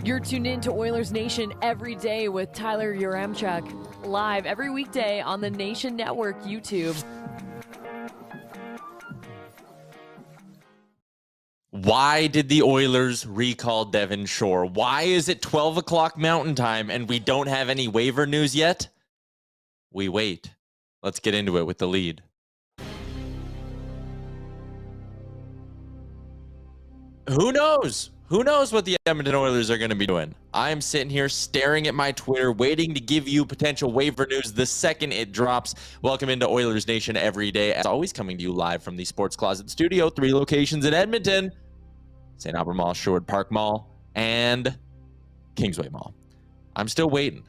You're tuned in to Oilers Nation every day with Tyler Yaremchuk, live every weekday on the Nation Network YouTube. Why did the Oilers recall Devin Shore? Why is it 12 o'clock Mountain Time and we don't have any waiver news yet? We wait. Let's get into it with the lead. Who knows? Who knows what the Edmonton Oilers are going to be doing? I'm sitting here staring at my Twitter, waiting to give you potential waiver news the second it drops. Welcome into Oilers Nation every day. As always, coming to you live from the Sports Closet Studio, 3 locations in Edmonton: St. Albert Mall, Sherwood Park Mall, and Kingsway Mall. I'm still waiting.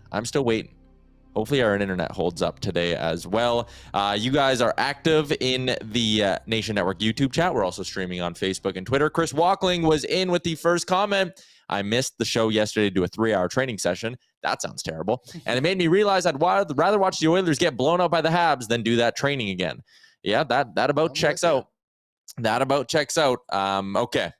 Hopefully our internet holds up today as well. You guys are active in the Nation Network YouTube chat. We're also streaming on Facebook and Twitter. Chris Walkling was in with the first comment. I missed the show yesterday to do a 3-hour training session. That sounds terrible. And it made me realize I'd rather watch the Oilers get blown out by the Habs than do that training again. Yeah, that about checks out. That about checks out. Okay.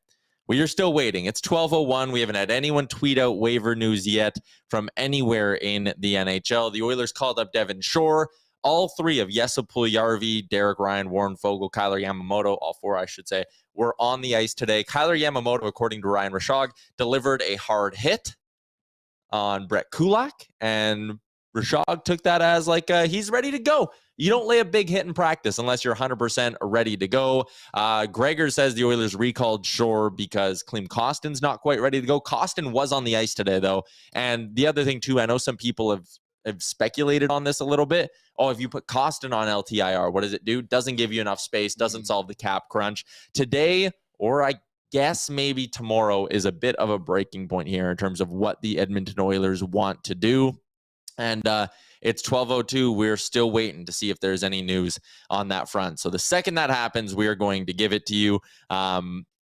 We are still waiting. It's 12:01. We haven't had anyone tweet out waiver news yet from anywhere in the NHL. The Oilers called up Devin Shore. All three of Jesse Puljujärvi, Derek Ryan, Warren Foegele, Kyler Yamamoto, all four, I should say, were on the ice today. Kyler Yamamoto, according to Ryan Rishaug, delivered a hard hit on Brett Kulak, and Rishaug took that as like he's ready to go. You don't lay a big hit in practice unless you're 100% ready to go. Gregor says the Oilers recalled Shore because Klim Kostin's not quite ready to go. Kostin was on the ice today, though. And the other thing, too, I know some people have speculated on this a little bit. Oh, if you put Kostin on LTIR, what does it do? Doesn't give you enough space, doesn't solve the cap crunch. Today, or I guess maybe tomorrow, is a bit of a breaking point here in terms of what the Edmonton Oilers want to do. And it's 12:02. We're still waiting to see if there's any news on that front. So the second that happens, we are going to give it to you.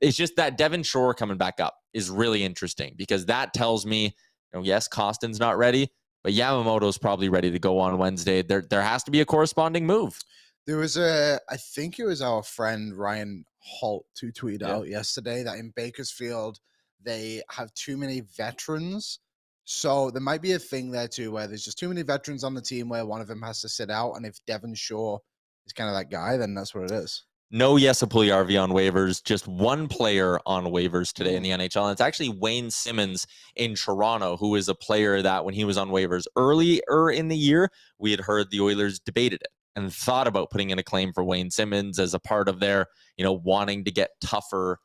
It's just that Devin Shore coming back up is really interesting because that tells me, yes, Kostin's not ready, but Yamamoto's probably ready to go on Wednesday. There has to be a corresponding move. There was I think it was our friend Ryan Holt who tweeted out yesterday that in Bakersfield, they have too many veterans. So there might be a thing there too where there's just too many veterans on the team where one of them has to sit out. And if Devin Shore is kind of that guy, then that's what it is. No Jesse Puljujärvi on waivers, just one player on waivers today in the NHL. And it's actually Wayne Simmonds in Toronto, who is a player that when he was on waivers earlier in the year, we had heard the Oilers debated it and thought about putting in a claim for Wayne Simmonds as a part of their, wanting to get tougher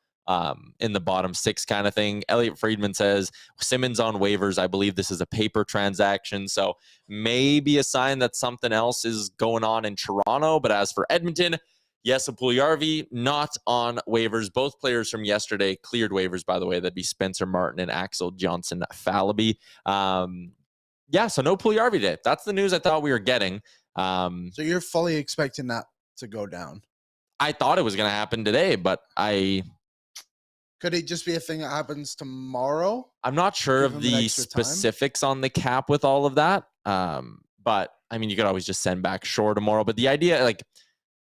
in the bottom six kind of thing. Elliot Friedman says Simmonds on waivers. I believe this is a paper transaction, so maybe a sign that something else is going on in Toronto. But as for Edmonton, Jesse Puljujärvi not on waivers. Both players from yesterday cleared waivers, by the way. That'd be Spencer Martin and Axel Johnson Fallaby. So no Puljujärvi today. That's the news I thought we were getting. So you're fully expecting that to go down? I thought it was going to happen today, but Could it just be a thing that happens tomorrow? I'm not sure of the specifics on the cap with all of that. But I mean, you could always just send back Shore tomorrow. But the idea,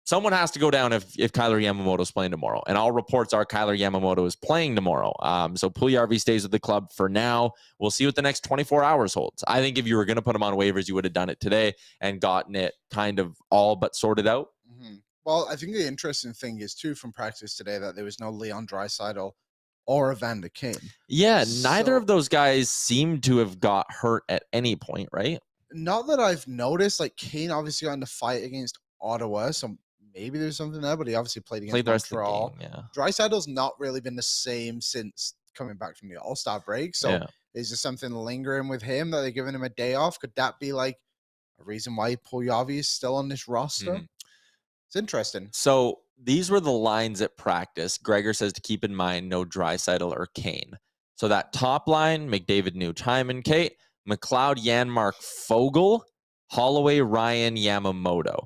someone has to go down if Kyler Yamamoto is playing tomorrow. And all reports are Kyler Yamamoto is playing tomorrow. So Puljujärvi stays with the club for now. We'll see what the next 24 hours holds. I think if you were going to put him on waivers, you would have done it today and gotten it kind of all but sorted out. Mm-hmm. Well, I think the interesting thing is, too, from practice today, that there was no Leon Draisaitl or Evander Kane. Yeah, neither of those guys seem to have got hurt at any point, right? Not that I've noticed. Kane obviously got in the fight against Ottawa, so maybe there's something there, but he obviously played against Montreal. Draisaitl's not really been the same since coming back from the All-Star break, so is there something lingering with him that they're giving him a day off? Could that be a reason why Puljujärvi is still on this roster? Mm-hmm. It's interesting. So these were the lines at practice. Gregor says to keep in mind no Draisaitl or Kane. So that top line, McDavid, New, Hyman, Kate, McLeod, Janmark, Foegele, Holloway, Ryan, Yamamoto.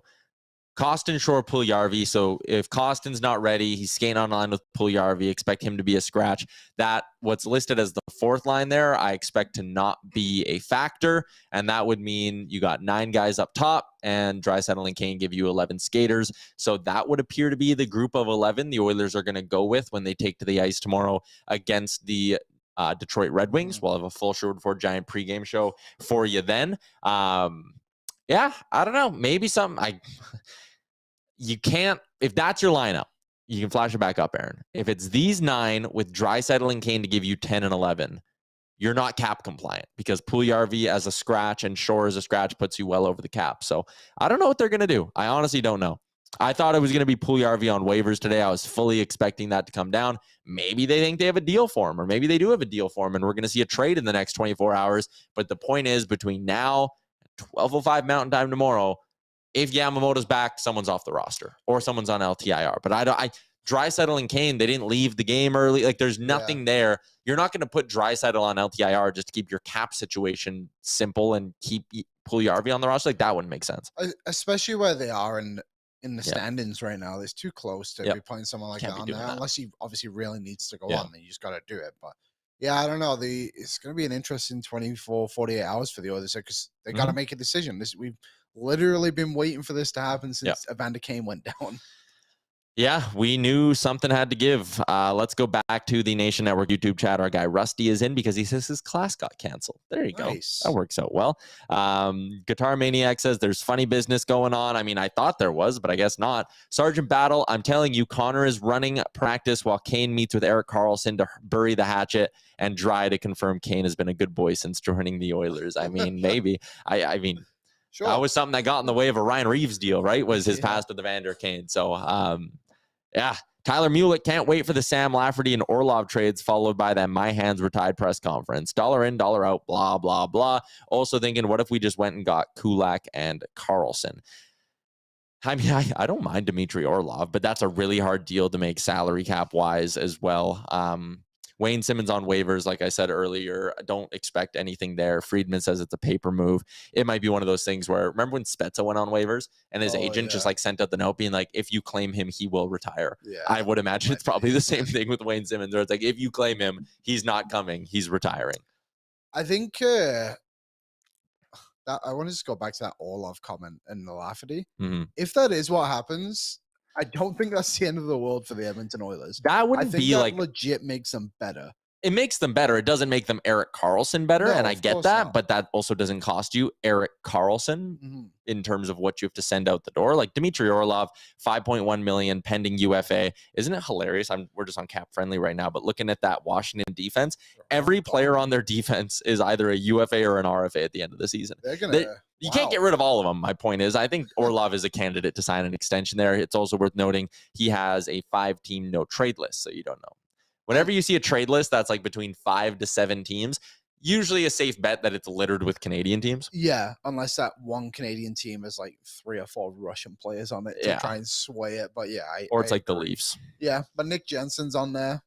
Kostin, Shore, Puljujärvi. So if Kostin's not ready, he's skating on line with Puljujärvi. Expect him to be a scratch. That what's listed as the fourth line there, I expect to not be a factor. And that would mean you got 9 guys up top and Draisaitl and Kane give you 11 skaters. So that would appear to be the group of 11 the Oilers are going to go with when they take to the ice tomorrow against the Detroit Red Wings. We'll have a full Sherwood Ford Giant pregame show for you then. Yeah, I don't know. Maybe something. You can't, if that's your lineup, you can flash it back up, Aaron. If it's these 9 with Draisaitl and Kane to give you 10 and 11, you're not cap compliant because Puljujarvi as a scratch and Shore as a scratch puts you well over the cap. So I don't know what they're going to do. I honestly don't know. I thought it was going to be Puljujarvi on waivers today. I was fully expecting that to come down. Maybe they think they have a deal for him, or maybe they do have a deal for him, and we're going to see a trade in the next 24 hours. But the point is, between now and 12:05 Mountain Time tomorrow, if Yamamoto's back, someone's off the roster or someone's on LTIR. But Draisaitl and Kane, they didn't leave the game early. Like, there's nothing there. You're not going to put Draisaitl on LTIR just to keep your cap situation simple and keep Puljujarvi on the roster. Like, that wouldn't make sense. Especially where they are in the standings right now. It's too close to be putting someone like that on there. Unless he obviously really needs to go on, then you just got to do it. But yeah, I don't know. It's going to be an interesting 24, 48 hours for the Oilers because they got to make a decision. We've literally been waiting for this to happen since Evander Kane went down. Yeah, we knew something had to give. Let's go back to the Nation Network YouTube chat. Our guy Rusty is in because he says his class got canceled. There you go. That works out well. Guitar Maniac says there's funny business going on. I mean, I thought there was, but I guess not. Sergeant Battle, I'm telling you, Connor is running practice while Kane meets with Erik Karlsson to bury the hatchet and Dry to confirm Kane has been a good boy since joining the Oilers. I mean, maybe. I mean, sure. That was something that got in the way of a Ryan Reeves deal, right? Was his pass to the Vander Kane. So, yeah, Tyler Mulick can't wait for the Sam Lafferty and Orlov trades, followed by that my hands were tied press conference. Dollar in, dollar out, blah, blah, blah. Also thinking, what if we just went and got Kulak and Karlsson? I mean, I don't mind Dmitry Orlov, but that's a really hard deal to make salary cap wise as well. Wayne Simmons on waivers, like I said earlier, don't expect anything there. Friedman says it's a paper move. It might be one of those things where, remember when Spezza went on waivers and his agent just like sent out the note being like, if you claim him, he will retire. Yeah, I would imagine it's probably the same thing with Wayne Simmons, where it's like, if you claim him, he's not coming, he's retiring. I think that I want to just go back to that Orlov comment and the Lafferty. If that is what happens, I don't think that's the end of the world for the Edmonton Oilers. That wouldn't be like legit makes them better. It makes them better. It doesn't make them Erik Karlsson better, and I get that, but that also doesn't cost you Erik Karlsson in terms of what you have to send out the door. Like Dmitry Orlov, $5.1 million pending UFA. Isn't it hilarious? We're just on cap friendly right now, but looking at that Washington defense, every player on their defense is either a UFA or an RFA at the end of the season. You can't get rid of all of them. My point is, I think Orlov is a candidate to sign an extension there. It's also worth noting he has a 5-team no trade list, so you don't know. Whenever you see a trade list that's like between 5 to 7 teams, usually a safe bet that it's littered with Canadian teams. Yeah, unless that one Canadian team has like 3 or 4 Russian players on it to try and sway it. But yeah, or it's like the Leafs. Yeah, but Nick Jensen's on there.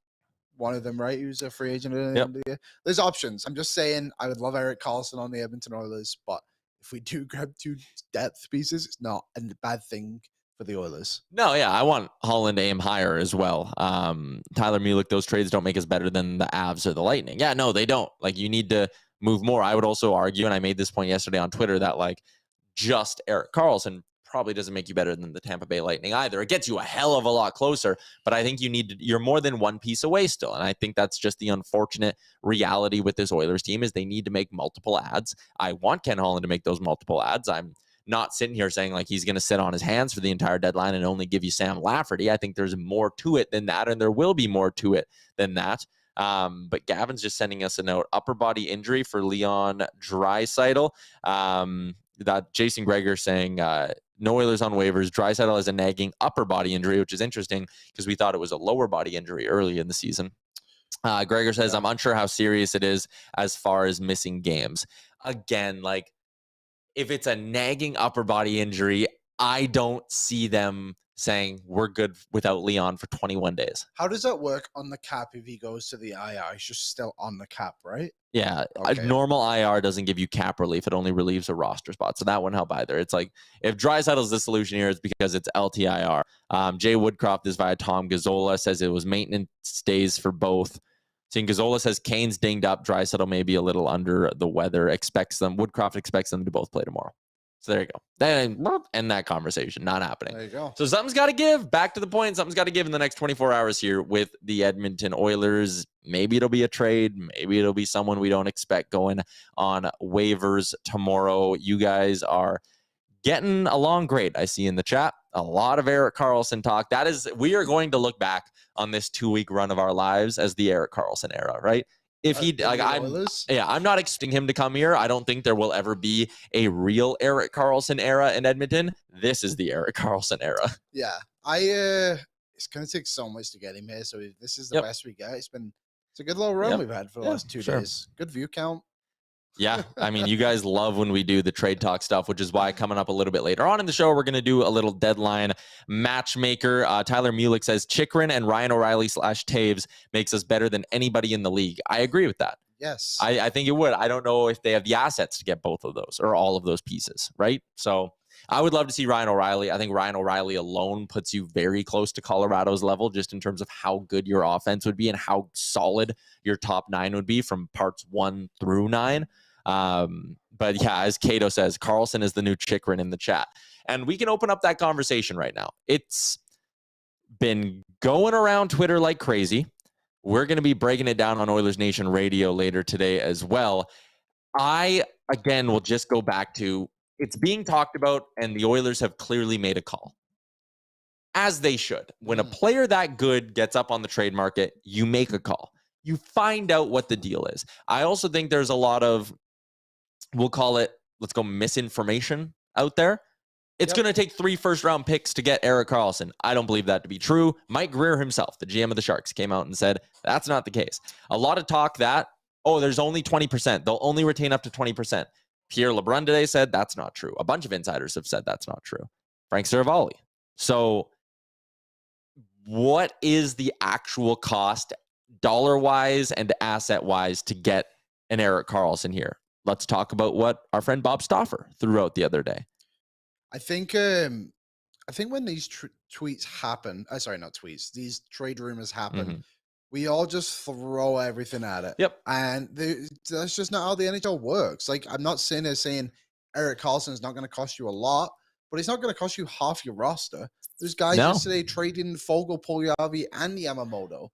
One of them, right? He was a free agent in the end of the year. There's options. I'm just saying I would love Erik Karlsson on the Edmonton Oilers, but if we do grab 2 depth pieces, it's not a bad thing for the Oilers. No, yeah, I want Holland to aim higher as well. Tyler Mulick, those trades don't make us better than the Avs or the Lightning. Yeah, no, they don't. Like, you need to move more. I would also argue, and I made this point yesterday on Twitter, that like just Erik Karlsson probably doesn't make you better than the Tampa Bay Lightning either. It gets you a hell of a lot closer, but I think you're more than one piece away still. And I think that's just the unfortunate reality with this Oilers team is they need to make multiple adds. I want Ken Holland to make those multiple adds. I'm not sitting here saying like he's going to sit on his hands for the entire deadline and only give you Sam Lafferty. I think there's more to it than that, and there will be more to it than that. But Gavin's just sending us a note. Upper body injury for Leon Draisaitl. That Jason Greger saying no Oilers on waivers. Draisaitl has a nagging upper body injury, which is interesting because we thought it was a lower body injury early in the season. Greger says, I'm unsure how serious it is as far as missing games. Again, like, if it's a nagging upper body injury, I don't see them saying we're good without Leon for 21 days. How does that work on the cap if he goes to the IR? He's just still on the cap, right? Yeah. Okay. A normal IR doesn't give you cap relief. It only relieves a roster spot. So that wouldn't help either. It's like if Draisaitl's the solution here, it's because it's LTIR. Jay Woodcroft is via Tom Gazzola, says it was maintenance days for both. Seeing Gazzola says Kane's dinged up. Draisaitl may be a little under the weather. Woodcroft expects them to both play tomorrow. So there you go. Then end that conversation. Not happening. There you go. So something's got to give. Back to the point. Something's got to give in the next 24 hours here with the Edmonton Oilers. Maybe it'll be a trade. Maybe it'll be someone we don't expect going on waivers tomorrow. You guys are getting along great. I see in the chat a lot of Erik Karlsson talk. We are going to look back on this 2-week run of our lives as the Erik Karlsson era, right? If he I'm not expecting him to come here. I don't think there will ever be a real Erik Karlsson era in Edmonton. This is the Erik Karlsson era. Yeah, it's gonna take so much to get him here. So if this is the best we get, it's a good little run we've had for the last 2 days. Good view count. Yeah, I mean, you guys love when we do the trade talk stuff, which is why coming up a little bit later on in the show, we're going to do a little deadline matchmaker. Tyler Mulick says Chychrun and Ryan O'Reilly / Taves makes us better than anybody in the league. I agree with that. Yes. I think it would. I don't know if they have the assets to get both of those or all of those pieces, right? So I would love to see Ryan O'Reilly. I think Ryan O'Reilly alone puts you very close to Colorado's level just in terms of how good your offense would be and how solid your top 9 would be from parts 1 through 9. But yeah, as Cato says, Karlsson is the new Chychrun in the chat. And we can open up that conversation right now. It's been going around Twitter like crazy. We're going to be breaking it down on Oilers Nation Radio later today as well. I, again, will just go back to it's being talked about, and the Oilers have clearly made a call. As they should. When a player that good gets up on the trade market, you make a call. You find out what the deal is. I also think there's a lot of, we'll call it, let's go misinformation out there. It's going to take 3 first-round picks to get Erik Karlsson. I don't believe that to be true. Mike Greer himself, the GM of the Sharks, came out and said that's not the case. A lot of talk that, there's only 20%. They'll only retain up to 20%. Pierre LeBrun today said that's not true. A bunch of insiders have said that's not true. Frank Seravalli. So what is the actual cost dollar-wise and asset-wise to get an Erik Karlsson here? Let's talk about what our friend Bob Stauffer threw out the other day. I think when these tweets happen, not tweets, these trade rumors happen, we all just throw everything at it. Yep. And that's just not how the NHL works. Like, I'm not sitting there saying Erik Karlsson is not going to cost you a lot, but he's not going to cost you half your roster. There's guys yesterday trading Fogle, Puljujarvi, and Yamamoto.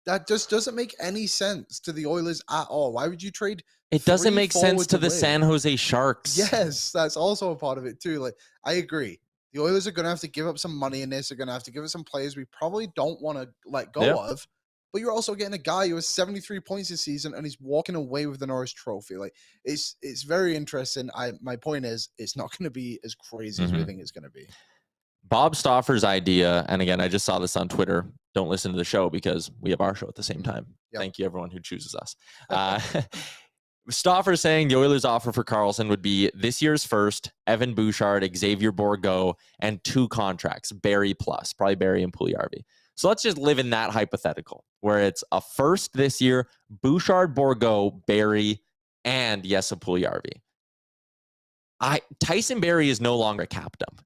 That just doesn't make any sense to the Oilers at all. Why would you trade? It doesn't make sense to the San Jose Sharks. Yes, that's also a part of it too. Like, I agree. The Oilers are going to have to give up some money in this. They're going to have to give up some players we probably don't want to let go of. But you're also getting a guy who has 73 points this season and he's walking away with the Norris Trophy. Like, it's very interesting. My point is, it's not going to be as crazy as we think it's going to be. Bob Stauffer's idea, and again, I just saw this on Twitter. Don't listen to the show because we have our show at the same time. Yep. Thank you, everyone who chooses us. Stauffer saying the Oilers' offer for Karlsson would be this year's first, Evan Bouchard, Xavier Bourgault, and 2 contracts, Barrie plus, probably Barrie and Puljujarvi. So let's just live in that hypothetical where it's a first this year, Bouchard, Bourgault, Barrie, and Jesse Puljujarvi. Tyson Barrie is no longer a captain.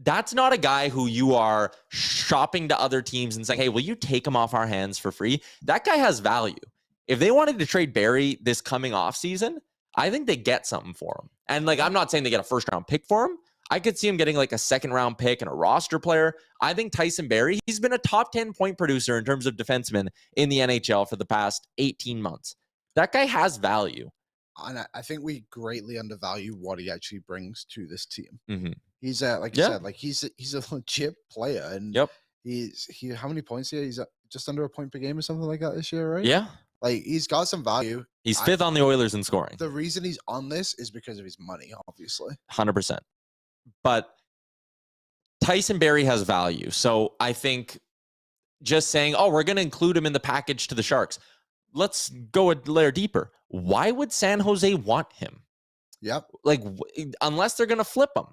That's not a guy who you are shopping to other teams and saying, hey, will you take him off our hands for free? That guy has value. If they wanted to trade Barrie this coming off season, I think they get something for him. And I'm not saying they get a first-round pick for him. I could see him getting a second-round pick and a roster player. I think Tyson Barrie, he's been a top 10 point producer in terms of defensemen in the NHL for the past 18 months. That guy has value. And I think we greatly undervalue what he actually brings to this team. Mm-hmm. He's like you said, he's a legit player, and he's how many points here? He's just under a point per game or something like that this year, right? Yeah, he's got some value. He's 5th on the Oilers in scoring. The reason he's on this is because of his money, obviously. 100%. But Tyson Barrie has value, so I think just saying, we're going to include him in the package to the Sharks. Let's go a layer deeper. Why would San Jose want him? Yep. Unless they're going to flip him.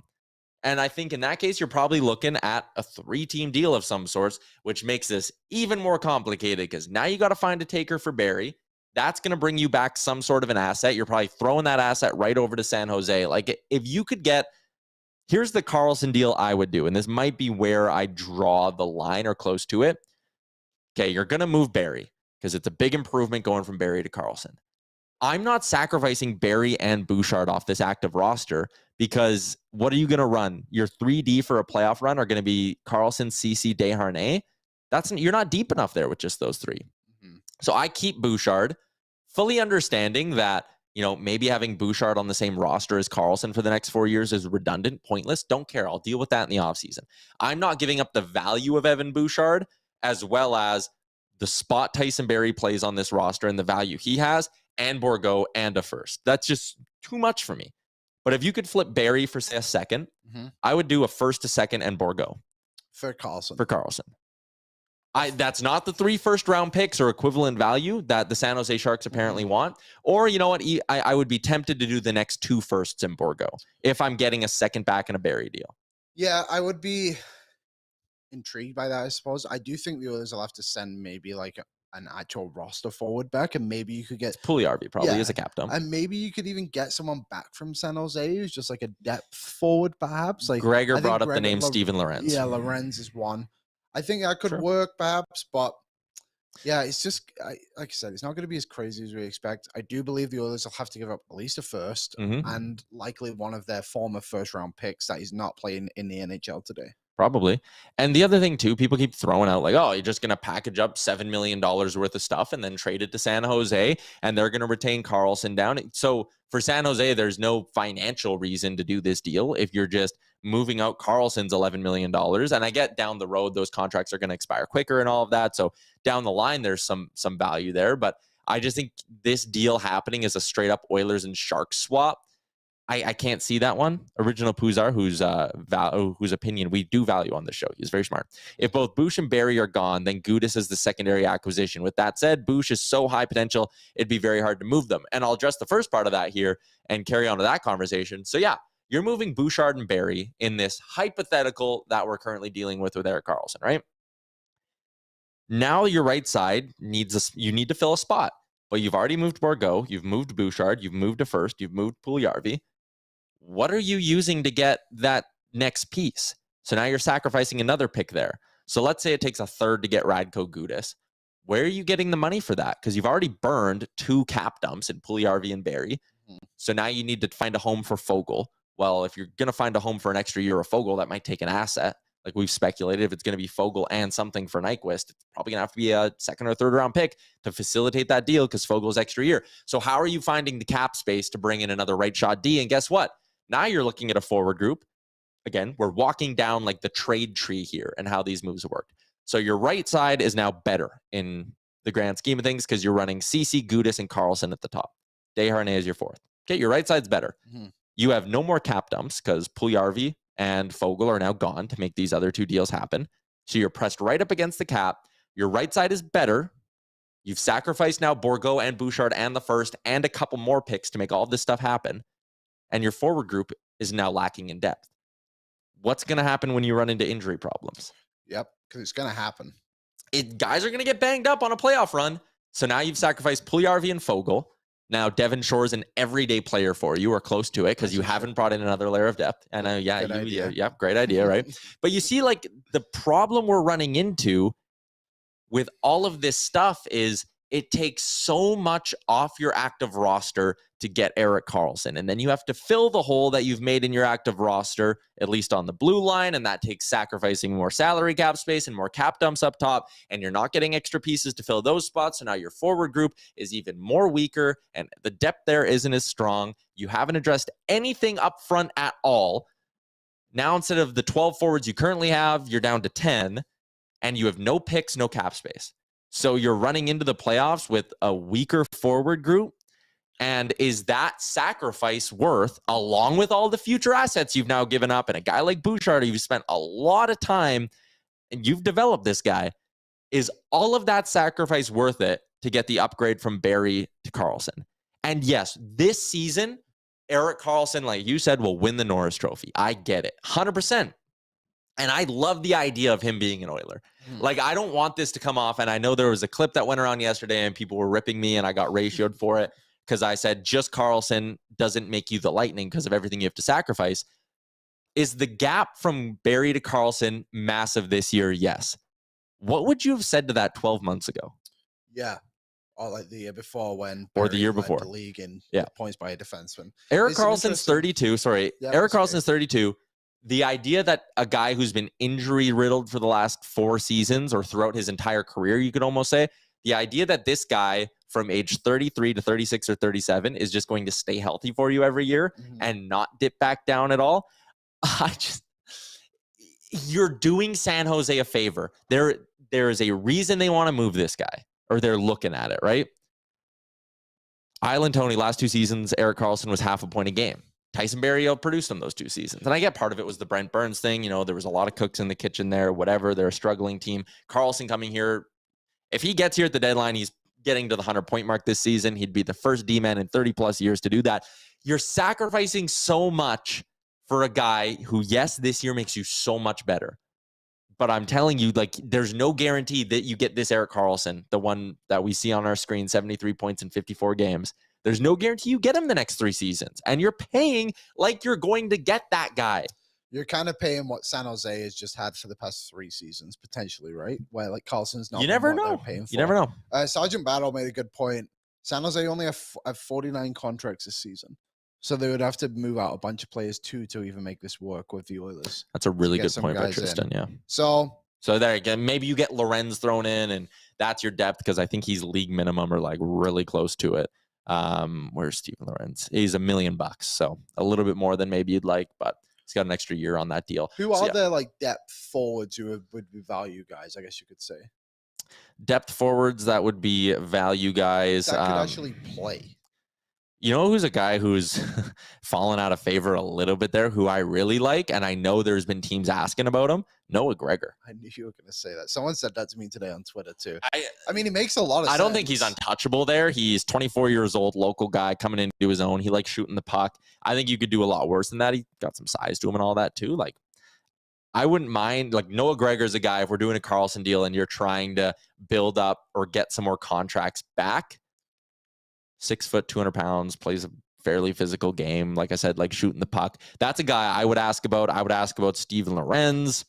And I think in that case, you're probably looking at a 3-team deal of some sorts, which makes this even more complicated because now you got to find a taker for Barrie. That's going to bring you back some sort of an asset. You're probably throwing that asset right over to San Jose. If you could get, here's the Karlsson deal I would do, and this might be where I draw the line or close to it. Okay, you're going to move Barrie because it's a big improvement going from Barrie to Karlsson. I'm not sacrificing Barrie and Bouchard off this active roster because what are you going to run? Your 3D for a playoff run are going to be Karlsson, CC, Desharnais. You're not deep enough there with just those three. Mm-hmm. So I keep Bouchard, fully understanding that, maybe having Bouchard on the same roster as Karlsson for the next 4 years is redundant, pointless. Don't care. I'll deal with that in the offseason. I'm not giving up the value of Evan Bouchard as well as the spot Tyson Barrie plays on this roster and the value he has, and Bourgault and a first. That's just too much for me. But if you could flip Barrie for, say, a second, I would do a first, a second, and Bourgault. For Karlsson. That's not the 3 first-round picks or equivalent value that the San Jose Sharks apparently want. Or, you know what? I would be tempted to do the next 2 firsts in Bourgault if I'm getting a second back in a Barrie deal. Yeah, I would be intrigued by that, I suppose. I do think the Oilers will have to send maybe like an actual roster forward back, and maybe you could get Puljujarvi probably is a captain, and maybe you could even get someone back from San Jose who's just like a depth forward, perhaps. Like Gregor brought up the name Steven Lorenz. Yeah, Lorenz is one. I think that could work, perhaps, but yeah, it's just like I said, it's not going to be as crazy as we expect. I do believe the Oilers will have to give up at least a first and likely one of their former first-round picks that is not playing in the NHL today. Probably. And the other thing, too, people keep throwing out like, oh, you're just going to package up $7 million worth of stuff and then trade it to San Jose, and they're going to retain Karlsson down. So for San Jose, there's no financial reason to do this deal if you're just moving out Karlsson's $11 million. And I get down the road, those contracts are going to expire quicker and all of that. So down the line, there's some value there. But I just think this deal happening is a straight up Oilers and Sharks swap. I can't see that one. Original Puzar, whose opinion we do value on the show. He's very smart. If both Bush and Barrie are gone, then Gudas is the secondary acquisition. With that said, Bush is so high potential, it'd be very hard to move them. And I'll address the first part of that here and carry on to that conversation. So yeah, you're moving Bouchard and Barrie in this hypothetical that we're currently dealing with Erik Karlsson, right? Now your right side you need to fill a spot. But you've already moved Bourgault, you've moved Bouchard, you've moved a first, you've moved Puljujarvi. What are you using to get that next piece? So now you're sacrificing another pick there. So let's say it takes a third to get Radko Gudas. Where are you getting the money for that? Because you've already burned 2 cap dumps in Puljujarvi and Barrie. So now you need to find a home for Foegele. Well, if you're going to find a home for an extra year of Foegele, that might take an asset. Like we've speculated, if it's going to be Foegele and something for Nyquist, it's probably going to have to be a second or third round pick to facilitate that deal because Foegele's extra year. So how are you finding the cap space to bring in another right shot D? And guess what? Now you're looking at a forward group. Again, we're walking down like the trade tree here and how these moves work. So your right side is now better in the grand scheme of things because you're running CC, Gudas, and Karlsson at the top. Desharnais is your fourth. Okay, your right side's better. You have no more cap dumps because Puljujarvi and Foegele are now gone to make these other 2 deals happen. So you're pressed right up against the cap. Your right side is better. You've sacrificed now Bourgault and Bouchard and the first and a couple more picks to make all this stuff happen. And your forward group is now lacking in depth. What's going to happen when you run into injury problems? Yep, because it's going to happen. Guys are going to get banged up on a playoff run. So now you've sacrificed Puljujarvi and Foegele. Now Devin Shore's an everyday player for you, or close to it, because you haven't brought in another layer of depth. And great idea, right? But you see, like, the problem we're running into with all of this stuff is it takes so much off your active roster to get Erik Karlsson. And then you have to fill the hole that you've made in your active roster, at least on the blue line. And that takes sacrificing more salary cap space and more cap dumps up top. And you're not getting extra pieces to fill those spots. So now your forward group is even more weaker and the depth there isn't as strong. You haven't addressed anything up front at all. Now, instead of the 12 forwards you currently have, you're down to 10 and you have no picks, no cap space. So you're running into the playoffs with a weaker forward group. And is that sacrifice worth, along with all the future assets you've now given up, and a guy like Bouchard, you've spent a lot of time and you've developed this guy, is all of that sacrifice worth it to get the upgrade from Barrie to Karlsson? And yes, this season, Erik Karlsson, like you said, will win the Norris Trophy. I get it, 100%. And I love the idea of him being an Oiler. Like, I don't want this to come off. And I know there was a clip that went around yesterday and people were ripping me and I got ratioed for it because I said just Karlsson doesn't make you the Lightning because of everything you have to sacrifice. Is the gap from Barrie to Karlsson massive this year? Yes. What would you have said to that 12 months ago? Yeah. or like the year before when or the year led before the league in yeah points by a defenseman. Erik Karlsson's 32. Sorry, yeah, Erik Karlsson's 32. The idea that a guy who's been injury riddled for the last 4 seasons or throughout his entire career, you could almost say, the idea that this guy from age 33 to 36 or 37 is just going to stay healthy for you every year and not dip back down at all. You're doing San Jose a favor. There is a reason they want to move this guy, or they're looking at it, right? Island Tony, last 2 seasons, Erik Karlsson was half a point a game. Tyson Barrie outproduced him those 2 seasons. And I get part of it was the Brent Burns thing. You know, there was a lot of cooks in the kitchen there, whatever. They're a struggling team. Karlsson coming here, if he gets here at the deadline, he's getting to the 100-point mark this season. He'd be the first D-man in 30-plus years to do that. You're sacrificing so much for a guy who, yes, this year makes you so much better. But I'm telling you, like, there's no guarantee that you get this Erik Karlsson, the one that we see on our screen, 73 points in 54 games. There's no guarantee you get him the next 3 seasons. And you're paying like you're going to get that guy. You're kind of paying what San Jose has just had for the past 3 seasons, potentially, right? Where, like, Karlsson's not. You never know. You never know. Sergeant Battle made a good point. San Jose only have 49 contracts this season. So they would have to move out a bunch of players too to even make this work with the Oilers. That's a really good point by Tristan, yeah. So there again, maybe you get Lorenz thrown in and that's your depth because I think he's league minimum or like really close to it. Where's Steven Lorenz? He's $1 million, so a little bit more than maybe you'd like, but he's got an extra year on that deal. Who are the like depth forwards who would be value guys, I guess you could say? Depth forwards that would be value guys. That could actually play. You know who's a guy who's fallen out of favor a little bit there, who I really like, and I know there's been teams asking about him? Noah Gregor. I knew you were going to say that. Someone said that to me today on Twitter, too. I mean, he makes a lot of sense. I don't think he's untouchable there. He's 24 years old, local guy, coming into his own. He likes shooting the puck. I think you could do a lot worse than that. He got some size to him and all that, too. Like, I wouldn't mind. Like, Noah Gregor's a guy, if we're doing a Karlsson deal and you're trying to build up or get some more contracts back, 6 foot, 200 pounds, plays a fairly physical game. Like I said, like shooting the puck. That's a guy I would ask about. I would ask about Steven Lorenz.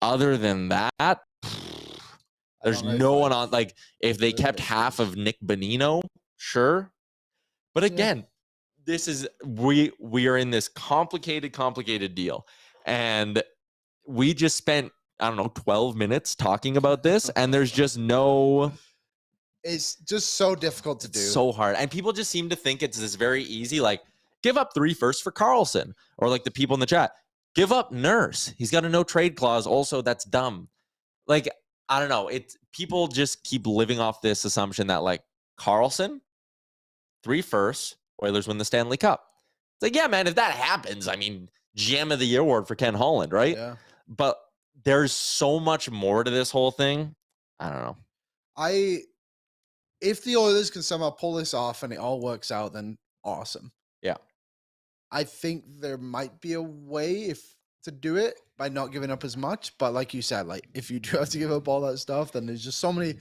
Other than that, there's no one on. Like, if they kept half of Nick Bonino, sure. But again, this is we are in this complicated deal, and we just spent 12 minutes talking about this, and there's just no. It's just so difficult to do. So hard. And people just seem to think it's this very easy, like, give up 3 firsts for Karlsson. Or like the people in the chat, give up Nurse. He's got a no trade clause. Also, that's dumb. Like, I don't know. People just keep living off this assumption that, like, Karlsson, 3 firsts, Oilers win the Stanley Cup. It's like, yeah, man, if that happens, I mean, GM of the Year award for Ken Holland, right? Yeah. But there's so much more to this whole thing. I don't know. If the Oilers can somehow pull this off and it all works out, then awesome. Yeah. I think there might be a way to do it by not giving up as much. But like you said, like if you do have to give up all that stuff, then there's just so many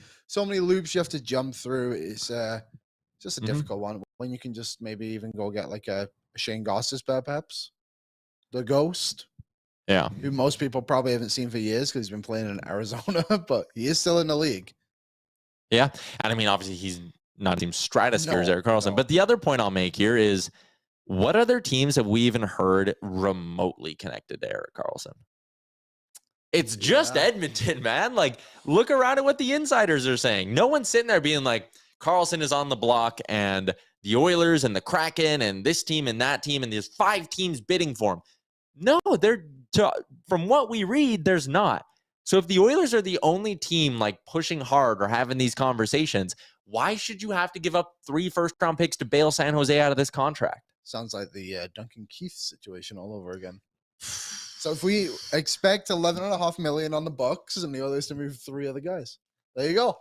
loops you have to jump through. It's just a difficult one when you can just maybe even go get like a Shane Gostisbehere, perhaps. The Ghost. Yeah. Who most people probably haven't seen for years because he's been playing in Arizona, but he is still in the league. Yeah. And I mean, obviously, he's not team stratosphere as Erik Karlsson. No. But the other point I'll make here is what other teams have we even heard remotely connected to Erik Karlsson? It's just Edmonton, man. Like, look around at what the insiders are saying. No one's sitting there being like, Karlsson is on the block and the Oilers and the Kraken and this team and that team and there's 5 teams bidding for him. No, from what we read, there's not. So if the Oilers are the only team like pushing hard or having these conversations, why should you have to give up 3 first-round picks to bail San Jose out of this contract? Sounds like the Duncan Keith situation all over again. So if we expect $11.5 million on the Bucks and the Oilers to move 3 other guys, there you go.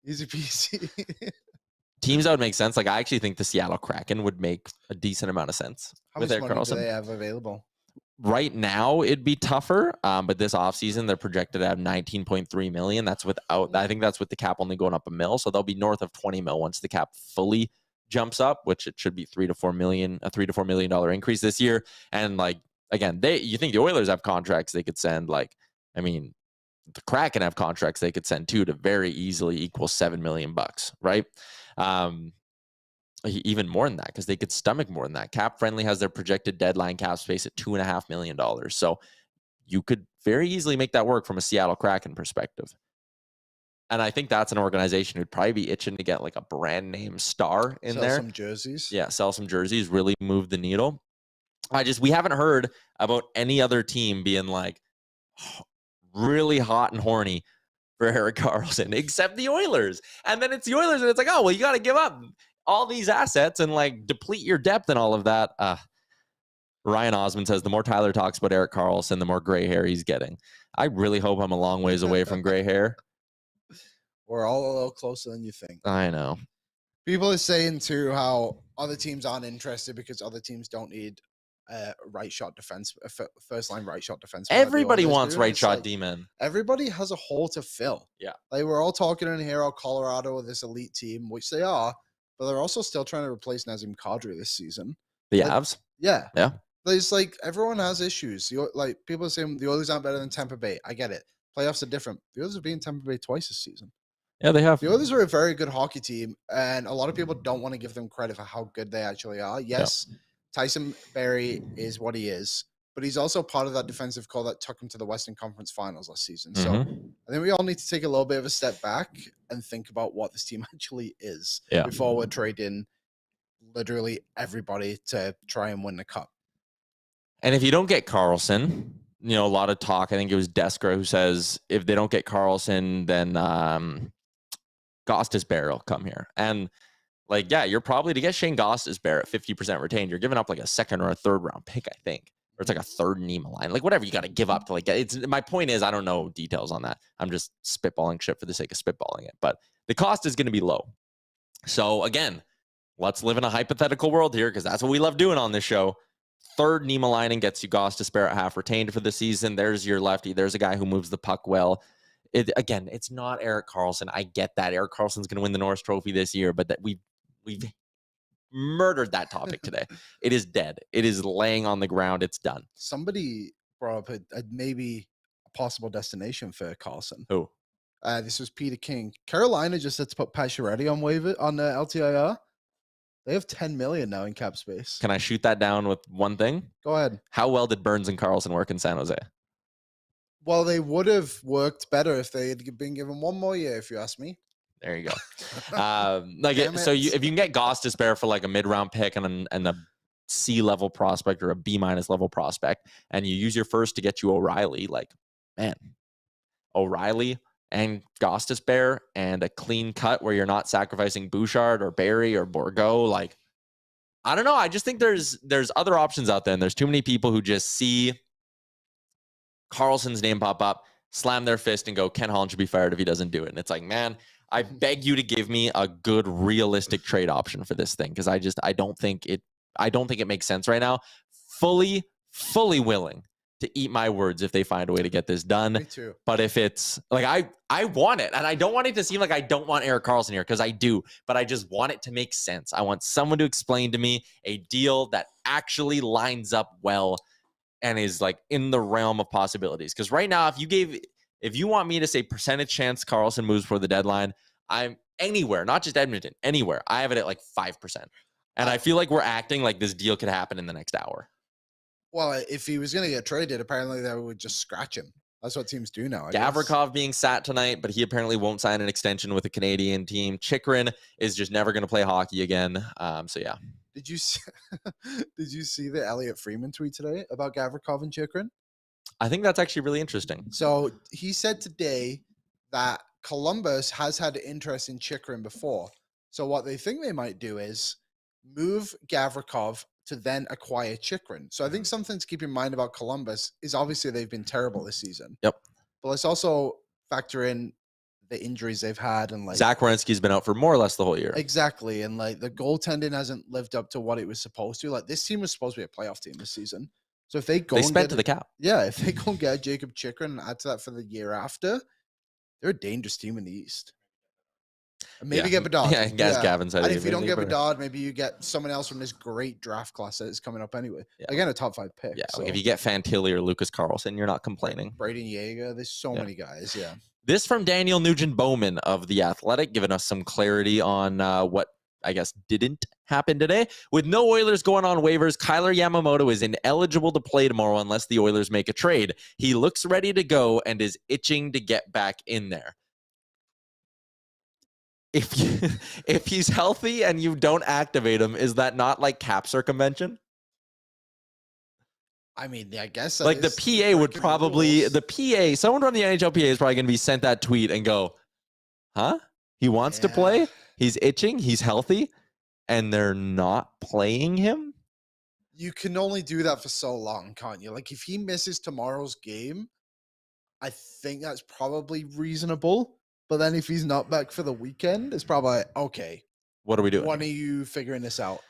Easy peasy. Teams that would make sense. Like I actually think the Seattle Kraken would make a decent amount of sense. How much money do they have available? Right now, it'd be tougher, but this offseason, they're projected to have $19.3 million. That's without, I think that's with the cap only going up $1 million. So they'll be north of $20 million once the cap fully jumps up, which it should be $3 to $4 million, a $3 to $4 million increase this year. And like, again, you think the Oilers have contracts they could send, like, I mean, the Kraken have contracts they could send to very easily equal $7 million, right? Even more than that, because they could stomach more than that. Cap Friendly has their projected deadline cap space at $2.5 million. So you could very easily make that work from a Seattle Kraken perspective. And I think that's an organization who'd probably be itching to get like a brand name star in there. Sell some jerseys. Yeah, sell some jerseys, really move the needle. We haven't heard about any other team being like really hot and horny for Erik Karlsson, except the Oilers. And then it's the Oilers, and it's like, oh, well, you got to give up all these assets and like deplete your depth and all of that. Ryan Osmond says the more Tyler talks about Erik Karlsson, the more gray hair he's getting. I really hope I'm a long ways away from gray hair. We're all a little closer than you think. I know. People are saying too how other teams aren't interested because other teams don't need right shot defense, first line right shot defense. Everybody wants right shot D-men. Everybody has a hole to fill. Yeah. Like we're all talking in here, Colorado with this elite team, which they are, but they're also still trying to replace Nazem Kadri this season. The Avs? Yeah. Yeah. It's like everyone has issues. Like people are saying the Oilers aren't better than Tampa Bay. I get it. Playoffs are different. The Oilers have beaten Tampa Bay twice this season. Yeah, they have. The Oilers are a very good hockey team, and a lot of people don't want to give them credit for how good they actually are. Yes, Tyson Barrie is what he is, but he's also part of that defensive core that took him to the Western Conference Finals last season. So I think we all need to take a little bit of a step back and think about what this team actually is before we're trading literally everybody to try and win the cup. And if you don't get Karlsson, a lot of talk, I think it was Deskra who says if they don't get Karlsson, then Gostisbehere will come here. And you're probably to get Shane Gostisbehere at 50% retained. You're giving up like a second or a third round pick, I think. Or it's like a third Nima line. Like whatever you got to give up to it's my point is I don't know details on that. I'm just spitballing shit for the sake of spitballing it. But the cost is going to be low. So again, let's live in a hypothetical world here because that's what we love doing on this show. Third Nima lining gets you Gostisbehere at half retained for the season. There's your lefty. There's a guy who moves the puck well. Again, it's not Erik Karlsson. I get that. Erik Karlsson's going to win the Norris Trophy this year, but that we've murdered that topic today. It is dead. It is laying on the ground. It's done. Somebody brought up maybe a possible destination for Karlsson. Who? This was Peter King. Carolina just had to put Pacioretty on waiver on the LTIR. They have $10 million now in cap space. Can I shoot that down with one thing? Go ahead. How well did Burns and Karlsson work in San Jose? Well, they would have worked better if they had been given one more year, if you ask me. There you go. If you can get Gostisbehere for like a mid-round pick and a C-level prospect or a B-minus level prospect, and you use your first to get you O'Reilly, O'Reilly and Gostisbehere and a clean cut where you're not sacrificing Bouchard or Barrie or Bourgault. I don't know. I just think there's other options out there, and there's too many people who just see Karlsson's name pop up, slam their fist, and go, Ken Holland should be fired if he doesn't do it. And it's like, man, I beg you to give me a good, realistic trade option for this thing because I don't think it makes sense right now. Fully willing to eat my words if they find a way to get this done. Me too. But if it's I want it, and I don't want it to seem like I don't want Erik Karlsson here because I do, but I just want it to make sense. I want someone to explain to me a deal that actually lines up well and is in the realm of possibilities. Because right now, if you want me to say percentage chance Karlsson moves for the deadline, I'm anywhere, not just Edmonton, anywhere. I have it at 5%. And I feel like we're acting like this deal could happen in the next hour. Well, if he was going to get traded, apparently they would just scratch him. That's what teams do now. Gavrikov being sat tonight, but he apparently won't sign an extension with a Canadian team. Chychrun is just never going to play hockey again. So yeah. Did you see the Elliot Freeman tweet today about Gavrikov and Chychrun? I think that's actually really interesting. So he said today that Columbus has had interest in Chychrun before. So what they think they might do is move Gavrikov to then acquire Chychrun. So I think something to keep in mind about Columbus is obviously they've been terrible this season. Yep. But let's also factor in the injuries they've had and Zach Werenski's been out for more or less the whole year. Exactly. And the goaltending hasn't lived up to what it was supposed to. This team was supposed to be a playoff team this season. So if they spent to the cap. Yeah, if they go and get Jacob Chychrun and add to that for the year after, they're a dangerous team in the East. Maybe get Bedard. Yeah, as Gavin said. And if you don't get Bedard, maybe you get someone else from this great draft class that is coming up anyway. Yeah. Again, a top 5 pick. Yeah, so. Like if you get Fantilli or Lucas Carlson, you're not complaining. Braden Yeager, there's so many guys, This from Daniel Nugent-Bowman of The Athletic, giving us some clarity on what I guess didn't happen today. With no Oilers going on waivers, Kyler Yamamoto is ineligible to play tomorrow unless the Oilers make a trade. He looks ready to go and is itching to get back in there. If he's healthy and you don't activate him, is that not like cap circumvention? I mean, I guess like the PA would probably someone from the NHL PA is probably going to be sent that tweet and go, huh? He wants to play. He's itching. He's healthy, and they're not playing him. You can only do that for so long, can't you? Like if he misses tomorrow's game, I think that's probably reasonable. But then if he's not back for the weekend, it's probably like, okay. What are we doing? When are you figuring this out?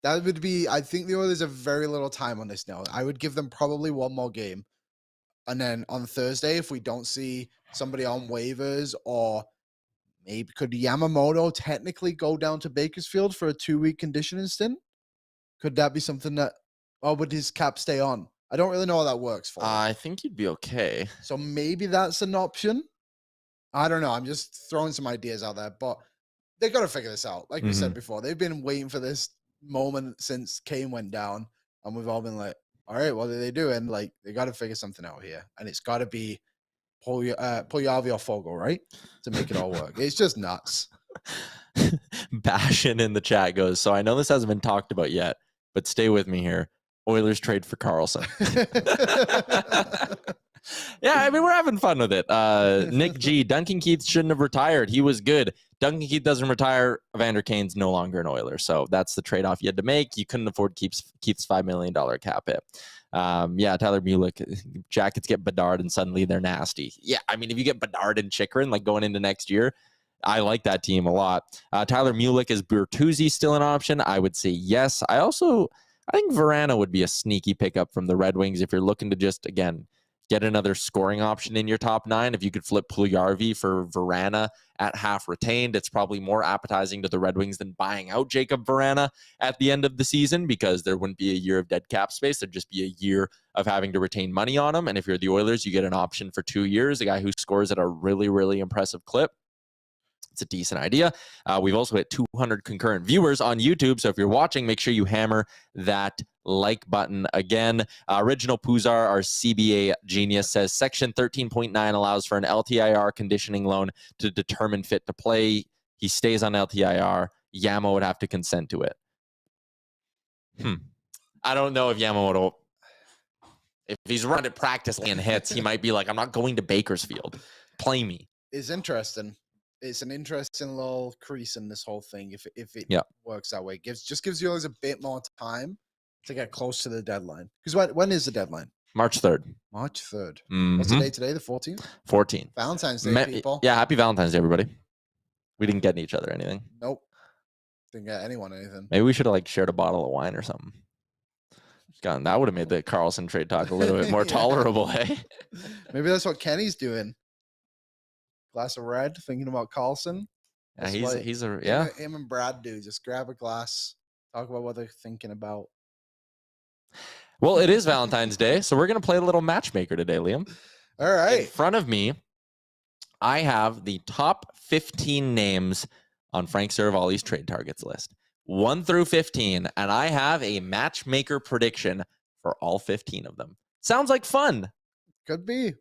That would be, I think the Oilers have very little time on this now. I would give them probably one more game. And then on Thursday, if we don't see somebody on waivers, or maybe could Yamamoto technically go down to Bakersfield for a 2-week conditioning stint? Could that be something that, or would his cap stay on? I don't really know how that works for him. I think you'd be okay. So maybe that's an option. I don't know. I'm just throwing some ideas out there, but they got to figure this out. Like we said before, they've been waiting for this moment since Kane went down, and we've all been like, all right, what are they doing? Like, they got to figure something out here, and it's got to be Puljujarvi or Fogle, right? To make it all work. It's just nuts. Bashin in the chat goes, so I know this hasn't been talked about yet, but stay with me here. Oilers trade for Karlsson. Yeah, I mean, we're having fun with it. Nick G, Duncan Keith shouldn't have retired. He was good. Duncan Keith doesn't retire. Evander Kane's no longer an Oiler. So that's the trade-off you had to make. You couldn't afford Keith's $5 million cap hit. Tyler Mulick, Jackets get Bedard and suddenly they're nasty. Yeah, I mean, if you get Bedard and Chychrun, like going into next year, I like that team a lot. Tyler Mulick, is Bertuzzi still an option? I would say yes. I think Verana would be a sneaky pickup from the Red Wings if you're looking to just, again, get another scoring option in your top 9. If you could flip Puljujarvi for Verana at half retained, it's probably more appetizing to the Red Wings than buying out Jacob Verana at the end of the season, because there wouldn't be a year of dead cap space. There'd just be a year of having to retain money on him. And if you're the Oilers, you get an option for 2 years, a guy who scores at a really, really impressive clip. It's a decent idea. We've also hit 200 concurrent viewers on YouTube. So if you're watching, make sure you hammer that like button again. Original Puzar, our CBA genius, says Section 13.9 allows for an LTIR conditioning loan to determine fit to play. He stays on LTIR. Yamo would have to consent to it. I don't know if Yamamoto, if he's run at practice and hits, he might be like, I'm not going to Bakersfield. Play me. It's interesting. It's an interesting little crease in this whole thing if it works that way. Just gives you always a bit more time to get close to the deadline. Because when is the deadline? March 3rd. March 3rd. What's the date today? The 14th? 14th. Valentine's Day, people. Yeah, happy Valentine's Day, everybody. We didn't get each other anything. Nope. Didn't get anyone anything. Maybe we should have shared a bottle of wine or something. God, that would have made the Karlsson trade talk a little bit more tolerable, hey? Maybe that's what Kenny's doing. Glass of red, thinking about Karlsson. Yeah, him and Brad do. Just grab a glass, talk about what they're thinking about. Well, it is Valentine's Day, so we're going to play a little matchmaker today, Liam. All right. In front of me, I have the top 15 names on Frank Seravalli's trade targets list, 1 through 15, and I have a matchmaker prediction for all 15 of them. Sounds like fun. Could be.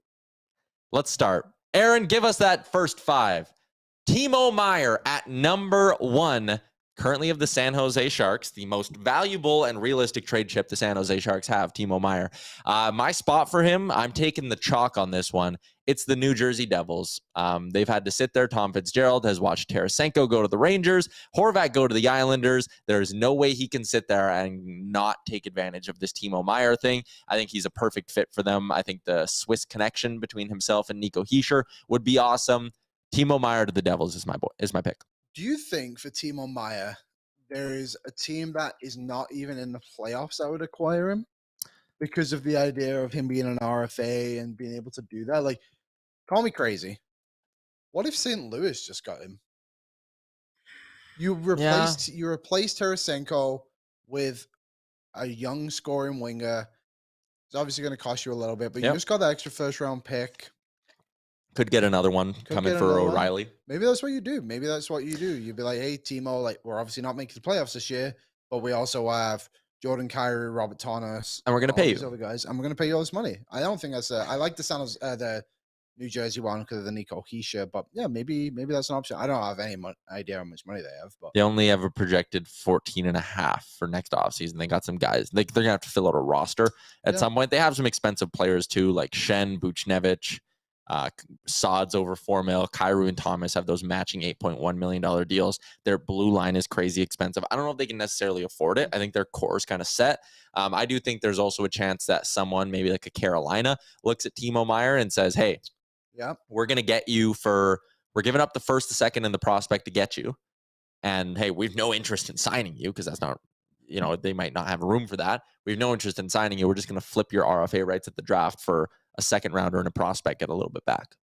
Let's start. Aaron, give us that first 5. Timo Meier at number 1, currently of the San Jose Sharks, the most valuable and realistic trade chip the San Jose Sharks have, Timo Meier. My spot for him, I'm taking the chalk on this one. It's the New Jersey Devils. They've had to sit there. Tom Fitzgerald has watched Tarasenko go to the Rangers, Horvat go to the Islanders. There's no way he can sit there and not take advantage of this Timo Meier thing. I think he's a perfect fit for them. I think the Swiss connection between himself and Nico Hischier would be awesome. Timo Meier to the Devils is my pick. Do you think for Timo Meier, there is a team that is not even in the playoffs that would acquire him because of the idea of him being an RFA and being able to do that? Like, call me crazy. What if St. Louis just got him? You replaced Tarasenko with a young scoring winger. It's obviously going to cost you a little bit, but you just got that extra first round pick. Could get another one coming for O'Reilly. Maybe that's what you do. You'd be like, hey, Timo, like, we're obviously not making the playoffs this year, but we also have Jordan Kyrou, Robert Thomas, and we're going to pay you. Other guys, and we're going to pay you all this money. I don't think that's I like the San the New Jersey one because of the Nico Hischier, but yeah, maybe that's an option. I don't have any idea how much money they have, but they only have a projected 14.5 for next offseason. They got some guys. They're going to have to fill out a roster at some point. They have some expensive players too, like Shen, Buchnevich, Sods over $4 million. Kyrou and Thomas have those matching $8.1 million deals. Their blue line is crazy expensive. I don't know if they can necessarily afford it. I think their core is kind of set. I do think there's also a chance that someone, maybe like a Carolina, looks at Timo Meier and says, hey, we're going to get you we're giving up the first, the second, and the prospect to get you. And hey, we've no interest in signing you because that's not, they might not have room for that. We have no interest in signing you. We're just going to flip your RFA rights at the draft for a second rounder and a prospect, get a little bit back.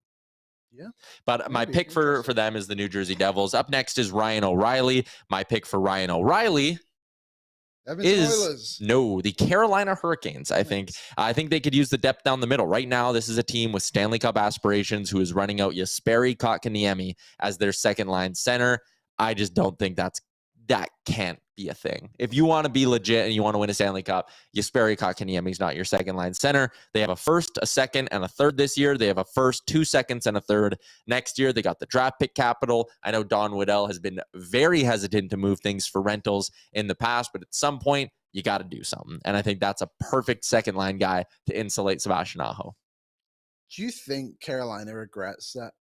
Yeah. But my pick for them is the New Jersey Devils. Up next is Ryan O'Reilly. My pick for Ryan O'Reilly is the Carolina Hurricanes. I think they could use the depth down the middle. Right now, this is a team with Stanley Cup aspirations who is running out Jesperi Kotkaniemi as their second line center. I just don't think that can't be a thing. If you want to be legit and you want to win a Stanley Cup, Jesperi Kotkaniemi is not your second line center. They have a first, a second, and a third this year. They have a first, 2 seconds, and a third next year. They got the draft pick capital. I know Don Waddell has been very hesitant to move things for rentals in the past, but at some point, you got to do something. And I think that's a perfect second line guy to insulate Sebastian Aho. Do you think Carolina regrets that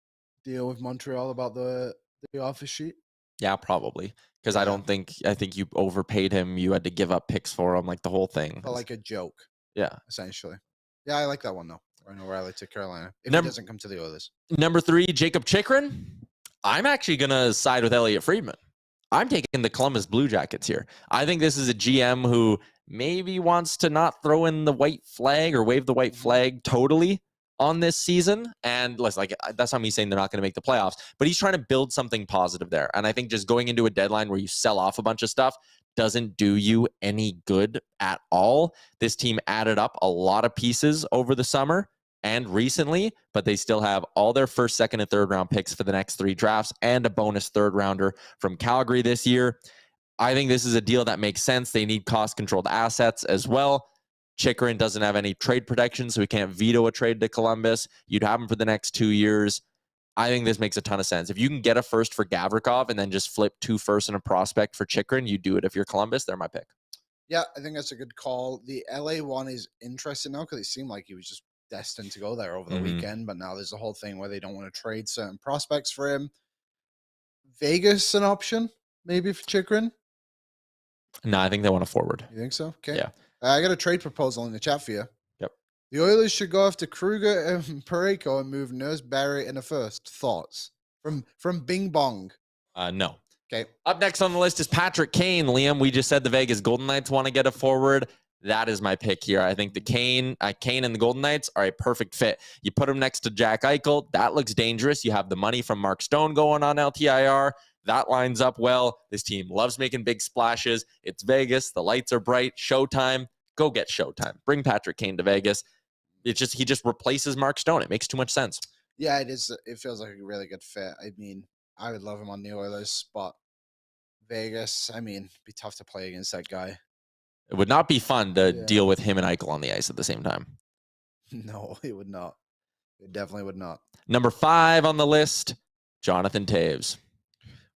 deal with Montreal about the offer sheet? Yeah, probably. Because I think you overpaid him. You had to give up picks for him, like the whole thing. Felt like a joke. Yeah. Essentially. Yeah, I like that one, though. Ryan O'Reilly to Carolina. If he doesn't come to the Oilers. Number 3, Jacob Chychrun. I'm actually going to side with Elliot Friedman. I'm taking the Columbus Blue Jackets here. I think this is a GM who maybe wants to not throw in the white flag or wave the white flag totally on this season. And like that's not me saying they're not going to make the playoffs, but he's trying to build something positive there. And I think just going into a deadline where you sell off a bunch of stuff doesn't do you any good at all. This team added up a lot of pieces over the summer and recently, but they still have all their first, second, and third round picks for the next 3 drafts and a bonus third rounder from Calgary this year. I think this is a deal that makes sense. They need cost-controlled assets as well. Chychrun doesn't have any trade protection, so he can't veto a trade to Columbus. You'd have him for the next 2 years. I think this makes a ton of sense. If you can get a first for Gavrikov and then just flip 2 firsts and a prospect for Chychrun, you do it. If you're Columbus, they're my pick. Yeah, I think that's a good call. The LA one is interesting now because it seemed like he was just destined to go there over the weekend, but now there's a whole thing where they don't want to trade certain prospects for him. Vegas an option maybe for Chychrun? No, I think they want a forward. You think so? Okay. Yeah. I got a trade proposal in the chat for you. Yep. The Oilers should go after Kruger and Parayko and move Nurse, Barry in the first. Thoughts from Bing Bong? No. Okay. Up next on the list is Patrick Kane. Liam, we just said the Vegas Golden Knights want to get a forward. That is my pick here. I think the Kane and the Golden Knights are a perfect fit. You put him next to Jack Eichel. That looks dangerous. You have the money from Mark Stone going on LTIR. That lines up well. This team loves making big splashes. It's Vegas. The lights are bright. Showtime. Go get Showtime. Bring Patrick Kane to Vegas. He just replaces Mark Stone. It makes too much sense. Yeah, it is. It feels like a really good fit. I mean, I would love him on the Oilers, but Vegas, I mean, it'd be tough to play against that guy. It would not be fun to deal with him and Eichel on the ice at the same time. No, it would not. It definitely would not. Number 5 on the list, Jonathan Toews.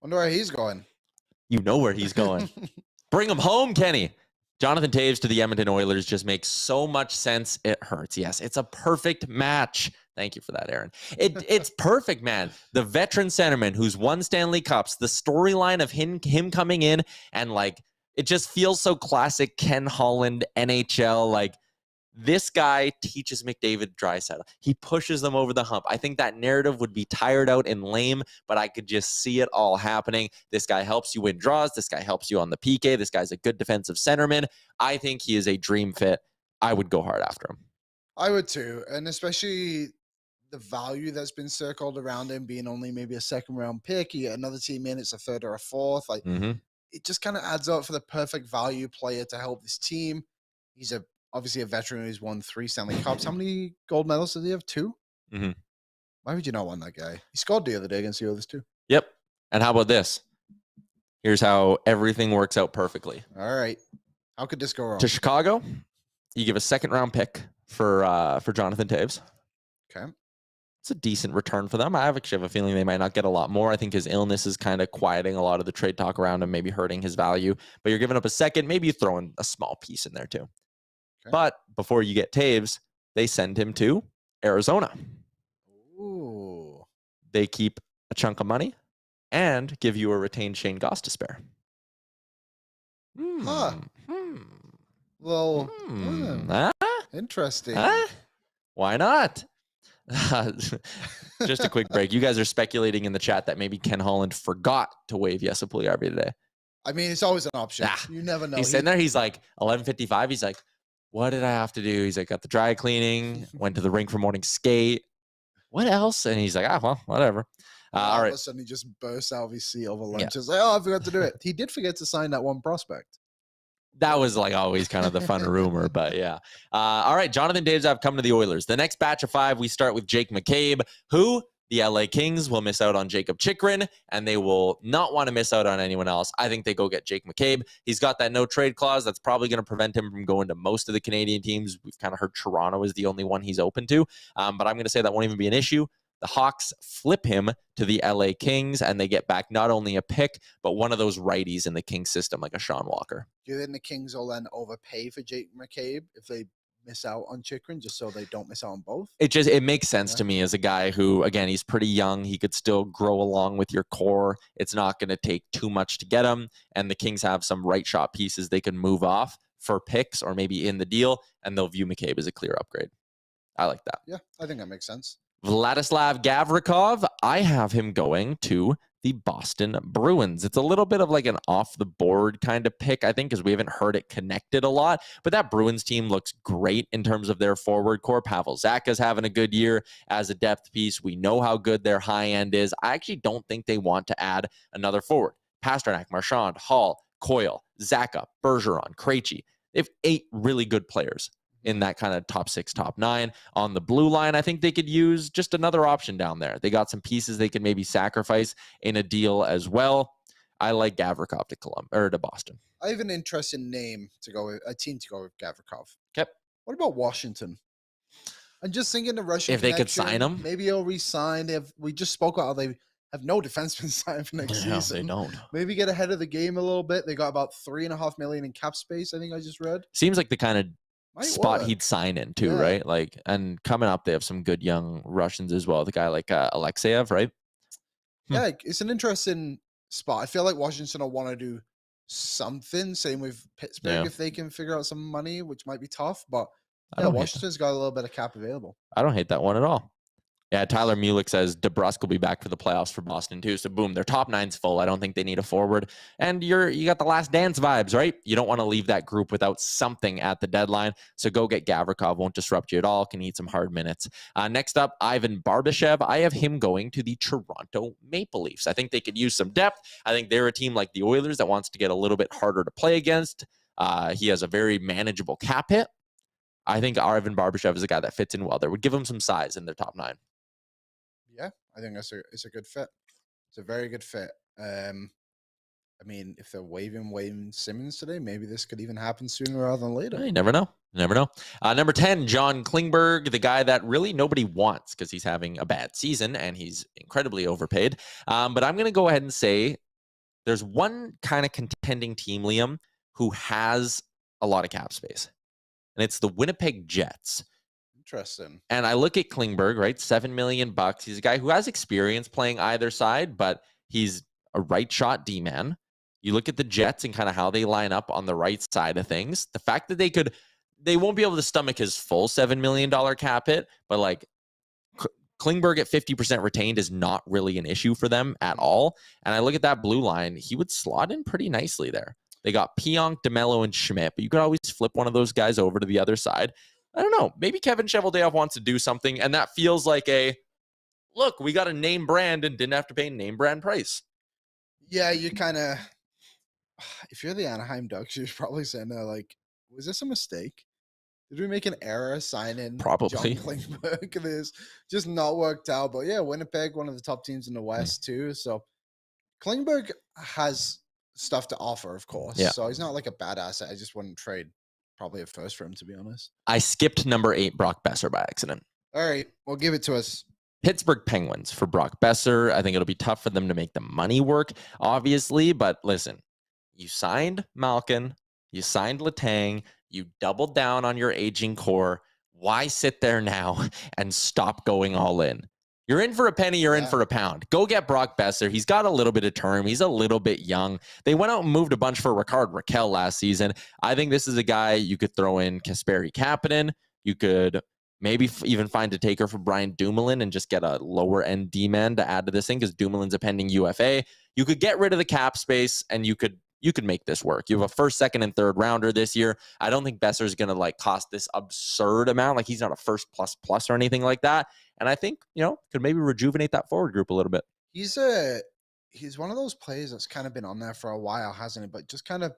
Wonder where he's going. You know where he's going. Bring him home, Kenny. Jonathan Toews to the Edmonton Oilers just makes so much sense. It hurts. Yes, it's a perfect match. Thank you for that, Aaron. It's perfect, man. The veteran centerman who's won Stanley Cups, the storyline of him coming in and like, it just feels so classic Ken Holland, NHL. Like, this guy teaches McDavid Draisaitl. He pushes them over the hump. I think that narrative would be tired out and lame, but I could just see it all happening. This guy helps you win draws. This guy helps you on the PK. This guy's a good defensive centerman. I think he is a dream fit. I would go hard after him. I would too. And especially the value that's been circled around him being only maybe a second round pick. You get another team in, it's a third or a fourth. Like it just kind of adds up for the perfect value player to help this team. He's obviously a veteran who's won 3 Stanley Cups. How many gold medals did he have? 2? Why would you not want that guy? He scored the other day against the Oilers too. Yep. And how about this? Here's how everything works out perfectly. All right. How could this go wrong? To Chicago, you give a second round pick for Jonathan Toews. Okay. It's a decent return for them. I actually have a feeling they might not get a lot more. I think his illness is kind of quieting a lot of the trade talk around him, maybe hurting his value. But you're giving up a second. Maybe you throw in a small piece in there too. Okay. But before you get Toews, they send him to Arizona. Ooh. They keep a chunk of money and give you a retained Shane Goss to spare. Well, interesting. Why not? Just a quick break. You guys are speculating in the chat that maybe Ken Holland forgot to waive Jesse Puljujarvi today. I mean, it's always an option. You never know. He's sitting there. He's like 11:55. He's like, what did I have to do? He's like, got the dry cleaning, went to the rink for morning skate. What else? And he's like, well, whatever. All right. All of a sudden, he just bursts out of his seat over lunch. It's like, I forgot to do it. He did forget to sign that one prospect. That was like always kind of the fun rumor, but yeah. All right, Jonathan Toews have come to the Oilers. The next batch of 5, we start with Jake McCabe, who the LA Kings will miss out on Jacob Chychrun, and they will not want to miss out on anyone else. I think they go get Jake McCabe. He's got that no-trade clause that's probably going to prevent him from going to most of the Canadian teams. We've kind of heard Toronto is the only one he's open to, but I'm going to say that won't even be an issue. The Hawks flip him to the LA Kings, and they get back not only a pick, but one of those righties in the Kings system, like a Sean Walker. Do you think the Kings will then overpay for Jake McCabe if they miss out on Chychrun, just so they don't miss out on both? It makes sense to me as a guy who, again, he's pretty young. He could still grow along with your core. It's not going to take too much to get him, and the Kings have some right shot pieces they can move off for picks or maybe in the deal, and they'll view McCabe as a clear upgrade. I like that. Yeah, I think that makes sense. Vladislav Gavrikov, I have him going to the Boston Bruins. It's a little bit of like an off-the-board kind of pick, I think, because we haven't heard it connected a lot. But that Bruins team looks great in terms of their forward core. Pavel Zacha's having a good year as a depth piece. We know how good their high end is. I actually don't think they want to add another forward. Pasternak, Marchand, Hall, Coyle, Zacha, Bergeron, Krejci. They have 8 really good players in that kind of top 6, top 9. On the blue line, I think they could use just another option down there. They got some pieces they could maybe sacrifice in a deal as well. I like Gavrikov to Boston. I have an interesting name to go with, a team to go with Gavrikov. Okay. What about Washington? I'm just thinking the Russian if they could sign him. Maybe he'll re-sign. We just spoke about how they have no defenseman signed for next season. They don't. Maybe get ahead of the game a little bit. They got about $3.5 million in cap space, I think I just read. Seems like the kind of spot he'd sign in too, right? Like, and coming up, they have some good young Russians as well. The guy like Alexeyev, right? Yeah, it's an interesting spot. I feel like Washington will want to do something. Same with Pittsburgh if they can figure out some money, which might be tough. But Washington's got a little bit of cap available. I don't hate that one at all. Yeah, Tyler Mulick says DeBrusk will be back for the playoffs for Boston too. So boom, their top 9's full. I don't think they need a forward. And you got the last dance vibes, right? You don't want to leave that group without something at the deadline. So go get Gavrikov. Won't disrupt you at all. Can eat some hard minutes. Next up, Ivan Barbashev. I have him going to the Toronto Maple Leafs. I think they could use some depth. I think they're a team like the Oilers that wants to get a little bit harder to play against. He has a very manageable cap hit. I think Ivan Barbashev is a guy that fits in well there. Would give him some size in their top 9. Yeah, I think it's a good fit. It's a very good fit. I mean, if they're waiving Simmons today, maybe this could even happen sooner rather than later. You never know. Never know. Number 10, John Klingberg, the guy that really nobody wants because he's having a bad season and he's incredibly overpaid. But I'm going to go ahead and say there's one kind of contending team, Liam, who has a lot of cap space, and it's the Winnipeg Jets. Interesting. And I look at Klingberg, right? $7 million. He's a guy who has experience playing either side, but he's a right shot D-man. You look at the Jets and kind of how they line up on the right side of things. The fact that they won't be able to stomach his full $7 million cap hit, but like Klingberg at 50% retained is not really an issue for them at all. And I look at that blue line, he would slot in pretty nicely there. They got Pionk, DeMello, and Schmidt, but you could always flip one of those guys over to the other side. I don't know. Maybe Kevin Cheveldayoff wants to do something, and that feels like look, we got a name brand and didn't have to pay name brand price. Yeah, you kind of, if you're the Anaheim Ducks, you're probably saying, was this a mistake? Did we make an error signing Probably. John Klingberg? This just not worked out. But yeah, Winnipeg, one of the top teams in the West too. So Klingberg has stuff to offer, of course. Yeah. So he's not like a bad asset. I just wouldn't trade probably a first for him, to be honest. I skipped number 8, Brock Besser, by accident. All right, well, give it to us. Pittsburgh Penguins for Brock Besser. I think it'll be tough for them to make the money work, obviously. But listen, you signed Malkin, you signed Letang, you doubled down on your aging core. Why sit there now and stop going all in? You're in for a penny, you're in for a pound. Go get Brock Besser. He's got a little bit of term. He's a little bit young. They went out and moved a bunch for Rickard Rakell last season. I think this is a guy you could throw in Kasperi Kapanen. You could maybe even find a taker for Brian Dumoulin and just get a lower end D-man to add to this thing because Dumoulin's a pending UFA. You could get rid of the cap space and you could make this work. You have a first, second, and third rounder this year. I don't think Besser is going to cost this absurd amount. Like he's not a first plus or anything like that. And I think, could maybe rejuvenate that forward group a little bit. He's one of those players that's kind of been on there for a while, hasn't he? But just kind of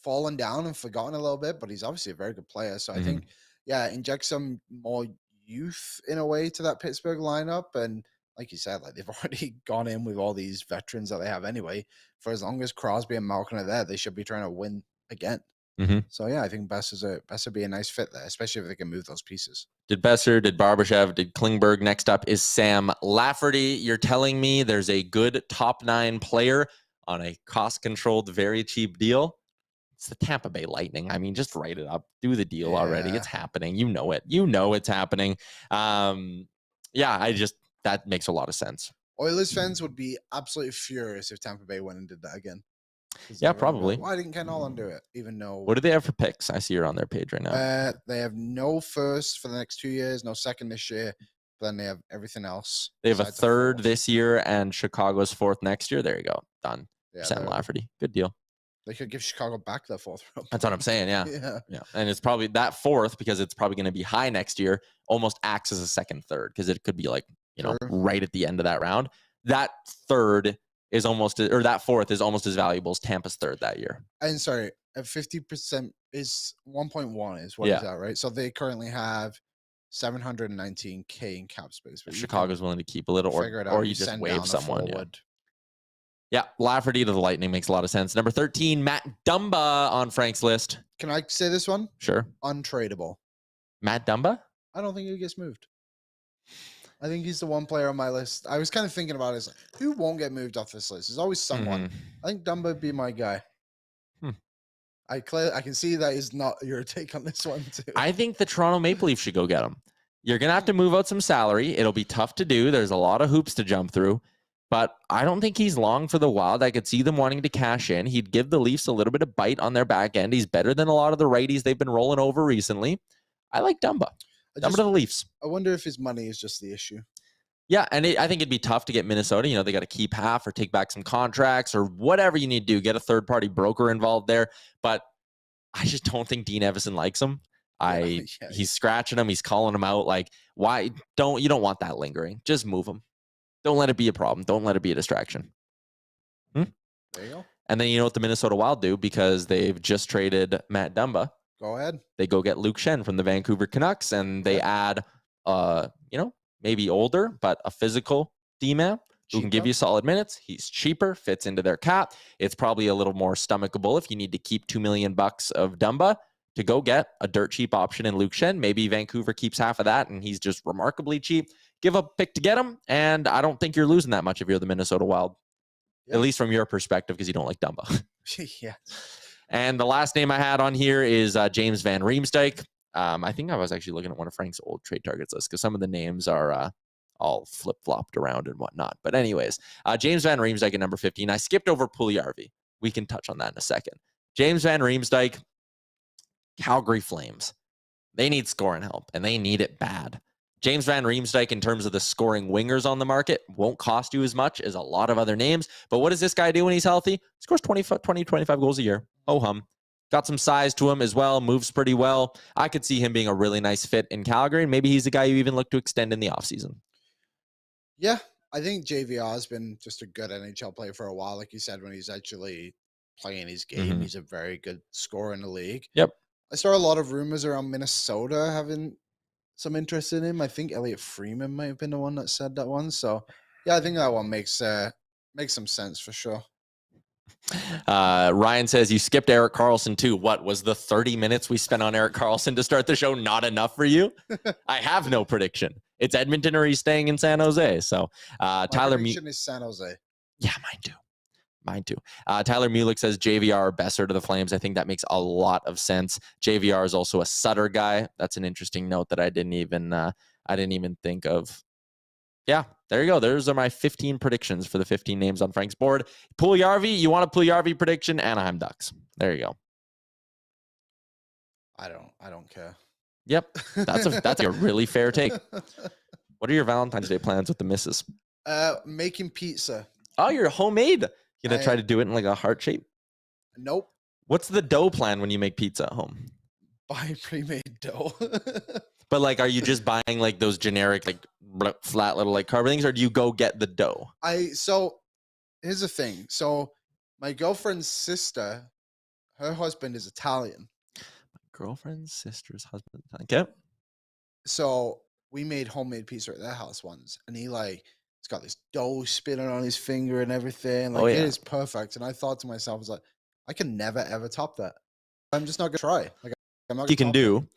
fallen down and forgotten a little bit, but he's obviously a very good player. So I think, inject some more youth in a way to that Pittsburgh lineup. And like you said, they've already gone in with all these veterans that they have anyway. For as long as Crosby and Malkin are there, they should be trying to win again. So yeah, I think Besser be a nice fit there, especially if they can move those pieces. Did Besser, did Barbashev, did Klingberg. Next up is Sam Lafferty. You're telling me there's a good top 9 player on a cost-controlled, very cheap deal? It's the Tampa Bay Lightning. I mean, just write it up. Do the deal already. It's happening. You know it. You know it's happening. That makes a lot of sense. Oilers fans would be absolutely furious if Tampa Bay went and did that again. Yeah, probably. Why didn't Ken Holland do it? Even though. What do they have for picks? I see you're on their page right now. They have no first for the next 2 years, no second this year. But then they have everything else. They have a third this year and Chicago's 4th next year. There you go. Done. Sam Lafferty. Good deal. They could give Chicago back that 4th round. That's what I'm saying. Yeah. And it's probably that 4th because it's probably going to be high next year. Almost acts as a second, third because it could be right at the end of that round. That 4th is almost as valuable as Tampa's 3rd that year. And sorry, at 50% is 1.1 is what is that, right? So they currently have $719K in cap space. If Chicago's willing to keep a little, or you just waive someone. Yeah, Lafferty to the Lightning makes a lot of sense. Number 13, Matt Dumba on Frank's list. Can I say this one? Sure. Untradeable. Matt Dumba? I don't think he gets moved. I think he's the one player on my list. I was kind of thinking about it. Who won't get moved off this list? There's always someone. I think Dumba would be my guy. I can see that is not your take on this one, too. I think the Toronto Maple Leafs should go get him. You're going to have to move out some salary. It'll be tough to do. There's a lot of hoops to jump through. But I don't think he's long for the Wild. I could see them wanting to cash in. He'd give the Leafs a little bit of bite on their back end. He's better than a lot of the righties they've been rolling over recently. I like Dumba. Dumba to the Leafs. I wonder if his money is just the issue. Yeah, and I think it'd be tough to get Minnesota. They got to keep half or take back some contracts or whatever you need to do. Get a third-party broker involved there. But I just don't think Dean Evison likes him. He's scratching him. He's calling him out. Why you don't want that lingering. Just move him. Don't let it be a problem. Don't let it be a distraction. There you go. And then you know what the Minnesota Wild do because they've just traded Matt Dumba. Go ahead. They go get Luke Shen from the Vancouver Canucks, and they add, maybe older, but a physical D-man who can give you solid minutes. He's cheaper, fits into their cap. It's probably a little more stomachable if you need to keep $2 million of Dumba to go get a dirt cheap option in Luke Shen. Maybe Vancouver keeps half of that, and he's just remarkably cheap. Give up a pick to get him, and I don't think you're losing that much if you're the Minnesota Wild, at least from your perspective, because you don't like Dumba. Yeah. And the last name I had on here is James Van Riemsdyk. I think I was actually looking at one of Frank's old trade targets lists because some of the names are all flip-flopped around and whatnot. But anyways, James Van Riemsdyk at number 15. I skipped over Puljujarvi. We can touch on that in a second. James Van Riemsdyk, Calgary Flames. They need scoring help, and they need it bad. James Van Riemsdyk, in terms of the scoring wingers on the market, won't cost you as much as a lot of other names. But what does this guy do when he's healthy? He scores 20, 25 goals a year. Oh, hum. Got some size to him as well. Moves pretty well. I could see him being a really nice fit in Calgary. And maybe he's a guy you even look to extend in the offseason. Yeah, I think JVR has been just a good NHL player for a while. Like you said, when he's actually playing his game, he's a very good scorer in the league. Yep. I saw a lot of rumors around Minnesota having some interest in him. I think Elliot Freeman might have been the one that said that one. So, yeah, I think that one makes some sense for sure. Ryan says you skipped Erik Karlsson too. What was the 30 minutes we spent on Erik Karlsson to start the show not enough for you? I have no prediction. It's Edmonton or he's staying in San Jose. So Tyler prediction is San Jose. Yeah, mine too. Tyler Mulick says JVR or Besser to the Flames. I think that makes a lot of sense. JVR is also a Sutter guy. That's an interesting note that I didn't even think of. Yeah, there you go. Those are my 15 predictions for the 15 names on Frank's board. Puljujarvi, you want a Puljujarvi prediction? Anaheim Ducks. There you go. I don't care. Yep, that's a really fair take. What are your Valentine's Day plans with the missus? Making pizza. Oh, you're homemade. You gonna try to do it in like a heart shape? Nope. What's the dough plan when you make pizza at home? Buy pre-made dough. But like, are you just buying like those generic like flat little like carb things, or do you go get the dough? So here's the thing. So my girlfriend's sister, her husband is Italian. My girlfriend's sister's husband. Okay. So we made homemade pizza at their house once, and he's got this dough spinning on his finger and everything. Like, it is perfect. And I thought to myself, I was like, I can never ever top that. I'm just not gonna try. Like, I'm not. You can do.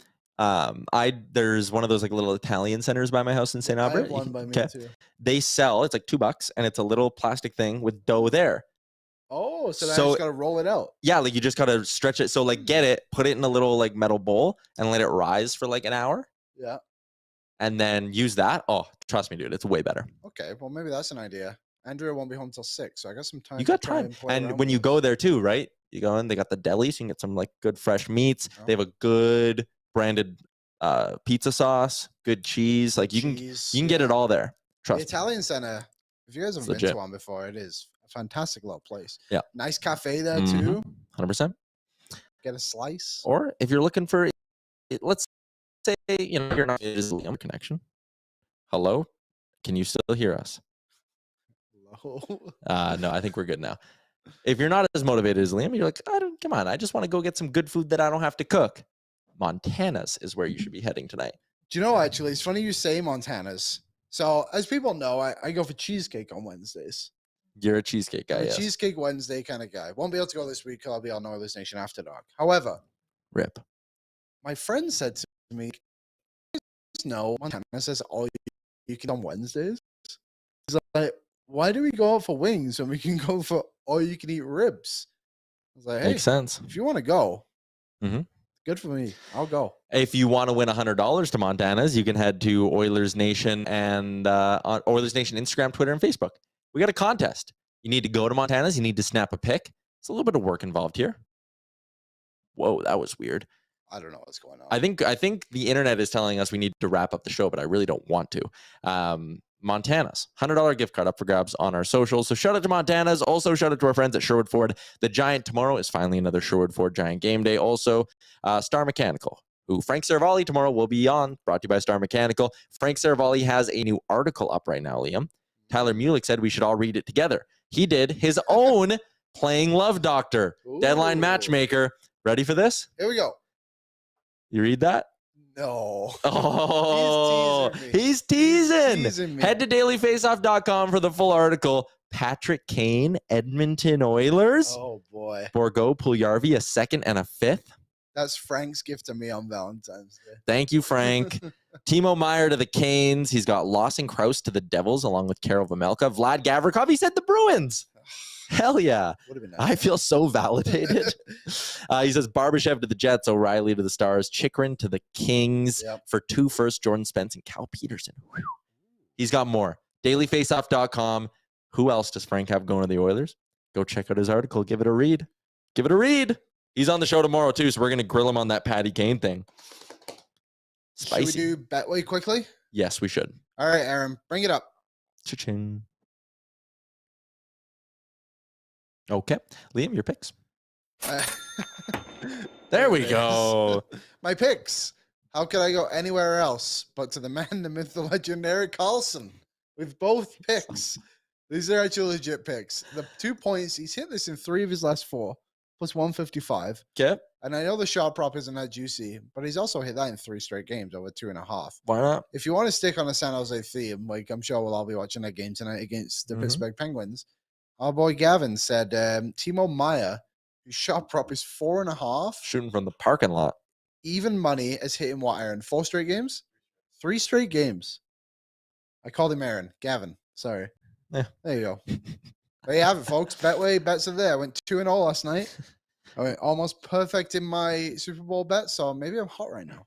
There's one of those like little Italian centers by my house in St. Albert. I have one by me too. They sell, it's like $2 and it's a little plastic thing with dough there. Oh, so I just gotta roll it out. Yeah, like you just gotta stretch it. So like get it, put it in a little like metal bowl and let it rise for like an hour. Yeah. And then use that. Oh, trust me, dude, it's way better. Okay, well maybe that's an idea. Andrea won't be home till 6, so I got some time. You got time. And when you go there too, right? You go in, they got the deli, so you can get some like good fresh meats. Oh. They have a good branded pizza sauce, good cheese. Like you can get it all there. Trust me. The Italian Center, if you guys have been to one before, it is a fantastic little place. Yeah. Nice cafe there too. 100%. Get a slice. Or if you're looking for, let's say, you're not a connection. Hello? Can you still hear us? Hello? No, I think we're good now. If you're not as motivated as Liam, you're like, come on, I just want to go get some good food that I don't have to cook. Montana's is where you should be heading tonight. Do you know, actually, it's funny you say Montana's. So, as people know, I go for cheesecake on Wednesdays. You're a cheesecake guy, yes. Cheesecake Wednesday kind of guy. Won't be able to go this week because I'll be on Oilersnation after dark. However, rip. My friend said to me, no, Montana says all you can on Wednesdays. He's like, why do we go out for wings when we can go for all you can eat ribs? I was like, hey, makes sense. If you want to go, good for me. I'll go. If you want to win $100 to Montana's, you can head to Oilers Nation and on Oilers Nation Instagram, Twitter, and Facebook. We got a contest. You need to go to Montana's. You need to snap a pic. It's a little bit of work involved here. Whoa, that was weird. I don't know what's going on. I think the internet is telling us we need to wrap up the show, but I really don't want to. Montana's $100 gift card up for grabs on our socials. So shout out to Montana's. Also shout out to our friends at Sherwood Ford. The Giant tomorrow is finally another Sherwood Ford Giant game day. Also, Star Mechanical, who Frank Seravalli tomorrow will be on, brought to you by Star Mechanical. Frank Seravalli has a new article up right now, Liam. Tyler Mulick said we should all read it together. He did his own Playing Love Doctor. Ooh. Deadline matchmaker. Ready for this? Here we go. You read that? No. Oh, he's teasing me. Head to dailyfaceoff.com for the full article. Patrick Kane, Edmonton Oilers. Oh, boy. Borgo Puljujarvi, a 2nd and a 5th. That's Frank's gift to me on Valentine's Day. Thank you, Frank. Timo Meier to the Canes. He's got Lawson Krause to the Devils, along with Karel Vejmelka. Vlad Gavrikov, he said the Bruins. Hell yeah. Nice. I feel so validated. He says Barbashev to the Jets, O'Reilly to the Stars, Chychrun to the Kings for 2 firsts, Jordan Spence and Cal Peterson. Whew. He's got more. Dailyfaceoff.com. Who else does Frank have going to the Oilers? Go check out his article. Give it a read. Give it a read. He's on the show tomorrow, too, so we're going to grill him on that Patty Kane thing. Spicy. Should we do Betway quickly? Yes, we should. All right, Aaron, bring it up. Cha-ching. Okay. Liam, your picks. There we go. My picks. How could I go anywhere else but to the man, the myth, the legend, Erik Karlsson, with both picks? These are actually legit picks. The 2 points, he's hit this in 3 of his last 4, plus 155. Okay. And I know the shot prop isn't that juicy, but he's also hit that in 3 straight games over 2.5. Why not? If you want to stick on a San Jose theme, like I'm sure we'll all be watching that game tonight against the Pittsburgh Penguins, our boy Gavin said Timo Meier, whose shot prop is 4.5. Shooting from the parking lot. Even money has hit him what, Aaron? 4 straight games? 3 straight games. I called him Aaron. Gavin. Sorry. Yeah. There you go. There you have it, folks. Betway bets are there. I went 2-0 last night. I went almost perfect in my Super Bowl bet, so maybe I'm hot right now.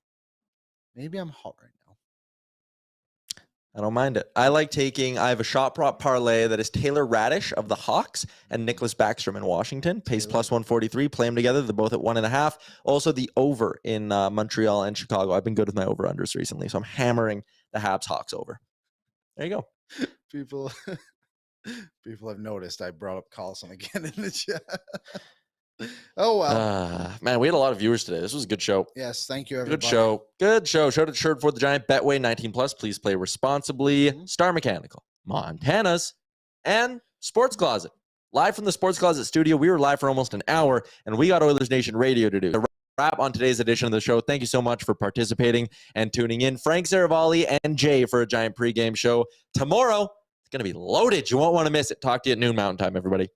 I don't mind it. I have a shot prop parlay that is Taylor Radish of the Hawks and Nicholas Backstrom in Washington. Pays plus 143. Play them together. They're both at 1.5. Also the over in Montreal and Chicago. I've been good with my over-unders recently, so I'm hammering the Habs Hawks over. There you go. People have noticed I brought up Karlsson again in the chat. Oh, well. Man, we had a lot of viewers today. This was a good show. Yes, thank you, everybody. Good show. Shirt for the Giant. Betway 19+. Please play responsibly. Star Mechanical, Montana's, and Sports Closet. Live from the Sports Closet studio. We were live for almost an hour, and we got Oilers Nation Radio to do. The wrap on today's edition of the show. Thank you so much for participating and tuning in. Frank Seravalli and Jay for a Giant pregame show. Tomorrow, it's going to be loaded. You won't want to miss it. Talk to you at noon Mountain Time, everybody.